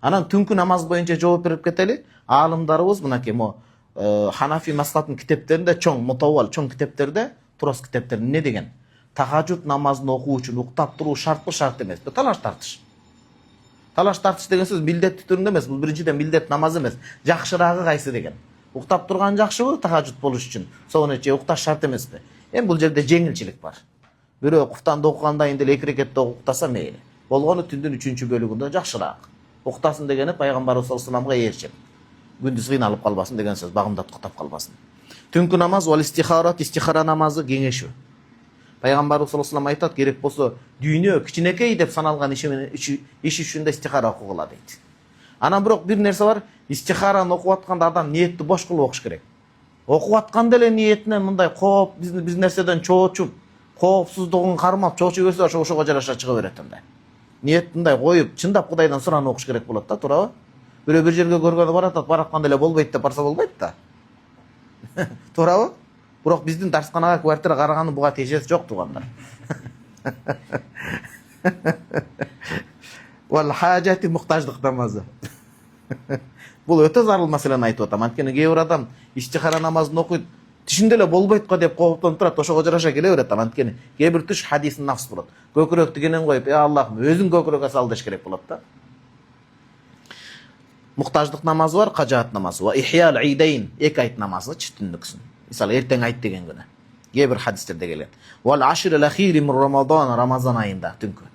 Анан түнкү намаз боюнча жооп берип кетели. Аалымдарыбыз мынакей Ханафи мазхабынын китептеринде чоң мутаввал чоң китептерде, турас китептерде эмне деген? Тахажжуд намазын окуу үчүн уктап туруу шартпы, шарт эмеспи? Талаш тартыш. Талаш тартыш деген сөз милдеттүү түрүндө эмес, бул биринчиден милдет намаз эмес. Жакшыраагы кайсы деген? Уктап турган жакшыбы тахажжуд болуш үчүн? Сону укташ шарт эмеспи? Эми бул жерде жеңилчилик бар. Бирөө куфтанды окугандан деле 2 рекетте уктаса мейли. Болгону түндүн 3-бөлүгүндө жакшыраак. Уктасын дегени Пайгамбарыбыз саллаллаху алейхи вассаламга ээрчеп. Күндүз кыйналып калбасын деген сөз, багымдат кутап калбасын. Түнкү намаз вал истихарат, истихара намазы кеңешүү. Пайгамбарыбыз саллаллаху алейхи вассалам айтат, керек болсо дүйнө кичинекей деп саналган иш үчүн да истихара окугула дейт. Анан бирок бир нерсе бар, истихараны окуп атканда адам ниетти бош кылып окуш керек. Окуп атканда эле ниетине мындай кооп, биз нерседен чоочуп, коопсуздугун кармап чоочуп берсе ошого жараша чыга берет анда. Ниет мындай коюп, чындап Кудайдан суранып окуш керек болот да, туурабы? Бирөө бир жерге көргөнү баратканда эле болбойт деп барса болбойт да. Туурабы? Бирок биздин дарсканага квартира караганын буга тежеси жок туугандар. Вал хажати муктаждык намазы. Бул өтө зарыл маселени айтып атам. Анткени кээ бир адам истихара намазын окуйт, тишинде эле болбойт го деп кооптонуп турат, ошого жараша келе берет. Анткени кээ бир түш хадисин нафс болот. Көкүрөк дегенен коюп, Аллахым өзүң көкүрөккө сал деш керек болот да. Муктаждык намазы бар, кажаат намазы. Ва ихял идейн, 2 айт намазы түндүксүн. Мисалы эртең айт деген күнү. Кээ бир хадистерде келет. Вал ашр ал-ахир мин Рамазан, Рамазан айында түнкү.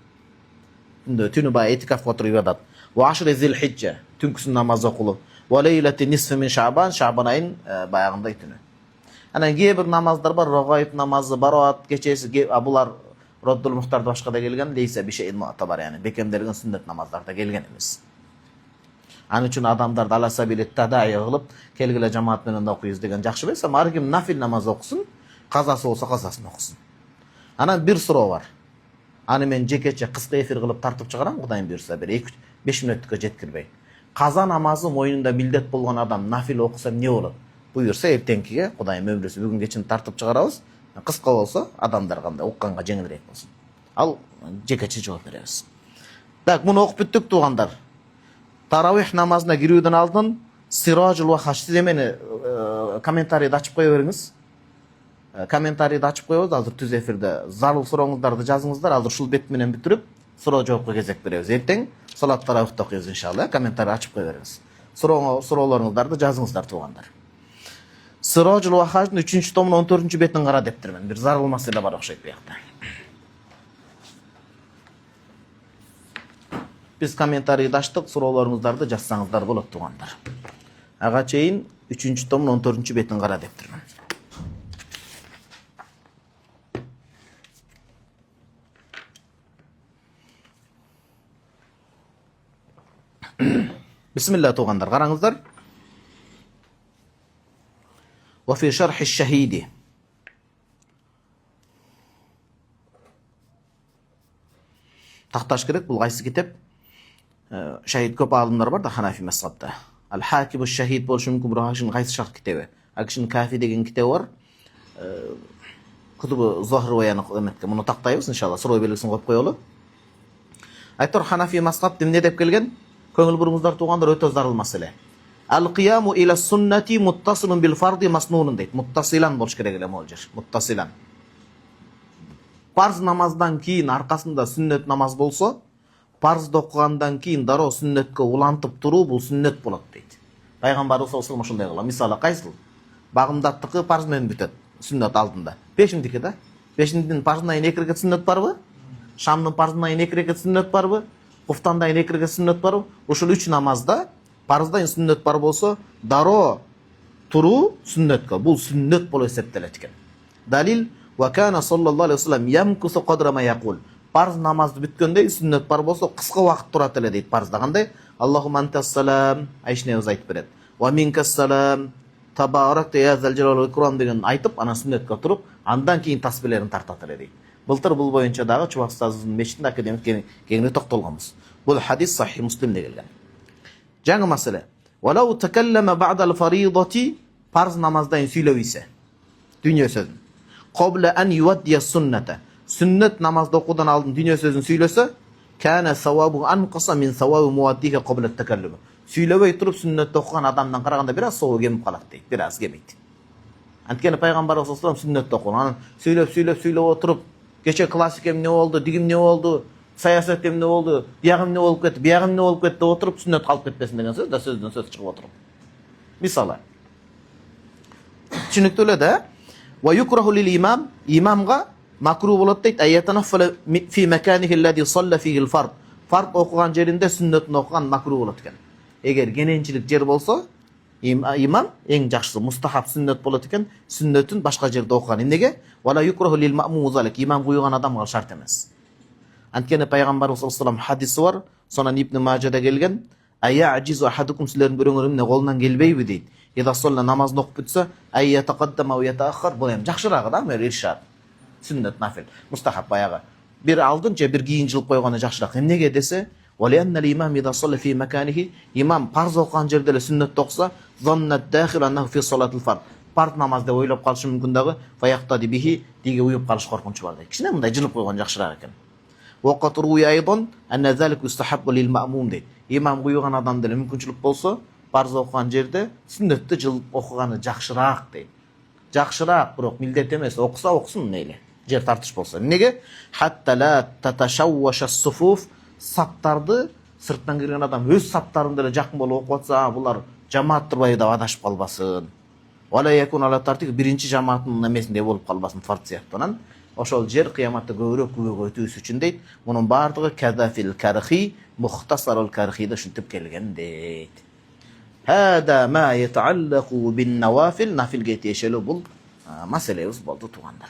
Түнү бая этикафка туруп ибадат. Ва ашр зил-хиджа, түнкүсүн намаз окулуп. Ва лейлати нисфи мин Шабан, Шабан айын баягындай түнү. Анан кээ бир намаздар бар, Рогаиб намазы, Бараат кечеси, булар Роддул Мухтарда башка да келген, лейса бишейин муътабар, яни бекемделген сүннет намаздарда келген эмес. Анын үчүн адамдарды аласа билет тадайы кылып, келгиле жамаат менен окуйбуз деген жакшы эмес, ар ким нафил намаз окусын, казасы болсо казасын окусын. Анан бир суроо бар. Аны мен жекече кыска эфир кылып тартып чыгарам, Кудайым буйрса, бир 2-5 мүнөткө жеткирбей. Каза намазы мойнунда милдет болгон адам нафил окуса эмне болот? буюрса эртеңкиге Кудайым өмүрүбүздү бүгүнгө чейин тартып чыгарабыз. Кыска болсо адамдар кандай укканга жеңилирээк болсун. Ал жекече жооп беребиз. Так, муну окуп бүттүк туугандар. Таравих намазына кирүүдөн алдын Сиражул Вахаш, сиз эмени комментарийди ачып кое бериңиз. Комментарийди ачып коебуз, азыр түз эфирде зарыл сурооңуздарды жазыңыздар. Азыр ушул бет менен бүтүрүп, суроо жоопко кезек беребиз. Эртең салат таравихти окуйбуз иншалла. Комментарий ачып кое бериңиз. Суроолоруңуздарды жазыңыздар туугандар. Сиражул Вахаждын 3-томунун 14-бетин кара дептирмин. Бир зарыл маселе бар окшойт буякта. Биз комментарийди ачтык, суроолоруңуздарды жазсаңыздар болот туугандар. Ага чейин 3-томунун 14-бетин кара дептирмин. Бисмилла туугандар, караңыздар. وفي شرح الشهيد такташ керек, бул кайсы китеп? Шахид көп аалымдар бар да Ханафи мазхабта. Ал-Хаким аш-Шахид болушу мүмкүн, бирок кишинин кайсы шарт китеби? Кишинин Кафи деген китеби бар. Кутубу Зохир баяны эметке муну тактайбыз иншалла, суроо белгисин коюп коелу. Айтор Ханафи мазхаб эмне деп келген? Көңүл буруңуздар туугандар, өтө зарыл маселе. Ал-Qiyamу ila sunnati muttasilun bil fardi masnunun дейт. Muttasilan болуш керек эле могул жер. Muttasilan. Парз намаздан кийин аркасында сүннет намаз болсо, парзды окугандан кийин дароо сүннөткө улантып туруу бул сүннет болот дейт. Пайгамбарыбыз саллаллаху алейхи ошондой кылган. Мисалы кайсыл? Багымдаттыкы парз менен бүтөт, сүннет алдында. Пешиндики да. Пешиндин парзынан кийин 2 рекет сүннет барбы? Шамдын парзынан кийин 2 рекет сүннет барбы? Куфтандан кийин 2 рекет сүннет барбы? Ушул 3 намазда парздан кийин сүннет бар болсо, дароо туруу сүннөткө. Бул сүннет болуп эсептелет экен. Далил ва кана саллаллаху алейхи вассалам ямкусу кадра ма якул. Парз намазды бүткөндө сүннет бар болсо, кыска убакыт турат эле дейт парзда. Кандай? Аллахумма антас-салам, айшнебиз айтып берет. Ва минкас-салам, табаракта я зал жалал ва икрам деген айтып, анан сүннөткө туруп, андан кийин тасбиhlерин тартат эле дейт. Былтыр бул боюнча дагы Чубак устазыбыздын мечитинде академик кеңири токтолгонбуз. Бул хадис Сахих Муслимде келген. Жаңы маселе. Валау такаллама бa'dal фаридати, парз намаздан сүйлөп ийсе. Дүйнө сөзүн. Qabla an yuaddiya sunnata. Сүннет намазды окуудан алдын дүйнө сөзүн сүйлөсө, kana sawabу anqasa min sawabi muaddiha qabla at-takallum. Сүйлөбөй туруп сүннетти окуган адамдан караганда бир аз соо кемип калат дейт. Бир аз кемейт. Анткени пайгамбарыбыз саллаллаху алейхи вассалам сүннетти окуган. Анан сүйлөп отуруп, кече классик эмне болду, дигим эмне болду, саясат эмне болду, биягым эмне болуп кетти, биягым эмне болуп кетти деп отуруп сүннет калып кетпесин деген сөз да сөздөн сөз чыгып отуруп. Мисалы. Түшүнүктүү эле да? Ва юкраху лил имам, имамга макру болот дейт. Аятанаффала фи маканиhi alladhi salla fihi al-fard. Фард окуган жеринде сүннөтүн окуган макру болот экен. Эгер кененчилик жер болсо, имам эң жакшысы мустахаб сүннөт болот экен, сүннөтүн башка жерде окуган. Эмнеге? Вала юкраху лил мa'mum залик. Имам куйган адамга шарт эмес. Анткени пайгамбарыбыз саллаллаху алейхи вассалам хадиси бар, сонан Ибн Мажада келген. Ая'жизу ахадукум, силердин бирөөңөр эмне колунан келбейби дейт. Ида солла намазын окуп бүтсө, айя тaqaddama ва ятаахар, бул эми жакшырагы да, мер иршад. Сүннет нафил, мустахаб баягы. Бир алдын же бир кийин жылып койгону жакшыраак. Эмнеге десе, валианна имам ида солла фи маканихи, имам парз окуган жерде эле сүннет окуса, заннат дахил аннаху фи салатил фард. Пард намаз деп ойлоп калышы мүмкүн дагы, фаяктади бихи, диге уюп калыш коркунучу бар дейт. Кичине мындай жылып койгон жакшыраак экен. Вaqat ruya aydan anna zalik yustahabbu lil ma'mum дейт. Имам куйган адамда эле мүмкүнчүлүк болсо, парз окуган жерде сүннөттү жылып окуганы жакшыраак дейт. Жакшыраак, бирок милдет эмес, окуса окусун мейли. Жер тартыш болсо. Эмнеге? Hatta la tatashawwash as-sufuf, саптарды сырттан кирген адам өз саптарында эле жакын болуп окуп атса, булар жамаат турбайбы деп адашып калбасын. Вала якун ала тартик, биринчи жамааттын эмесинде болуп калбасын фард сыяктанан. Ошол жер кыяматта көбүрөөк күбөгө өтүүсү үчүн дейт. Мунун бардыгы кадафил кархи, мухтасарул кархиде ушинтип келген дейт. Hada ma yata'allaqu bin nawafil, nafilге тиешелүү бул маселебиз болду туугандар.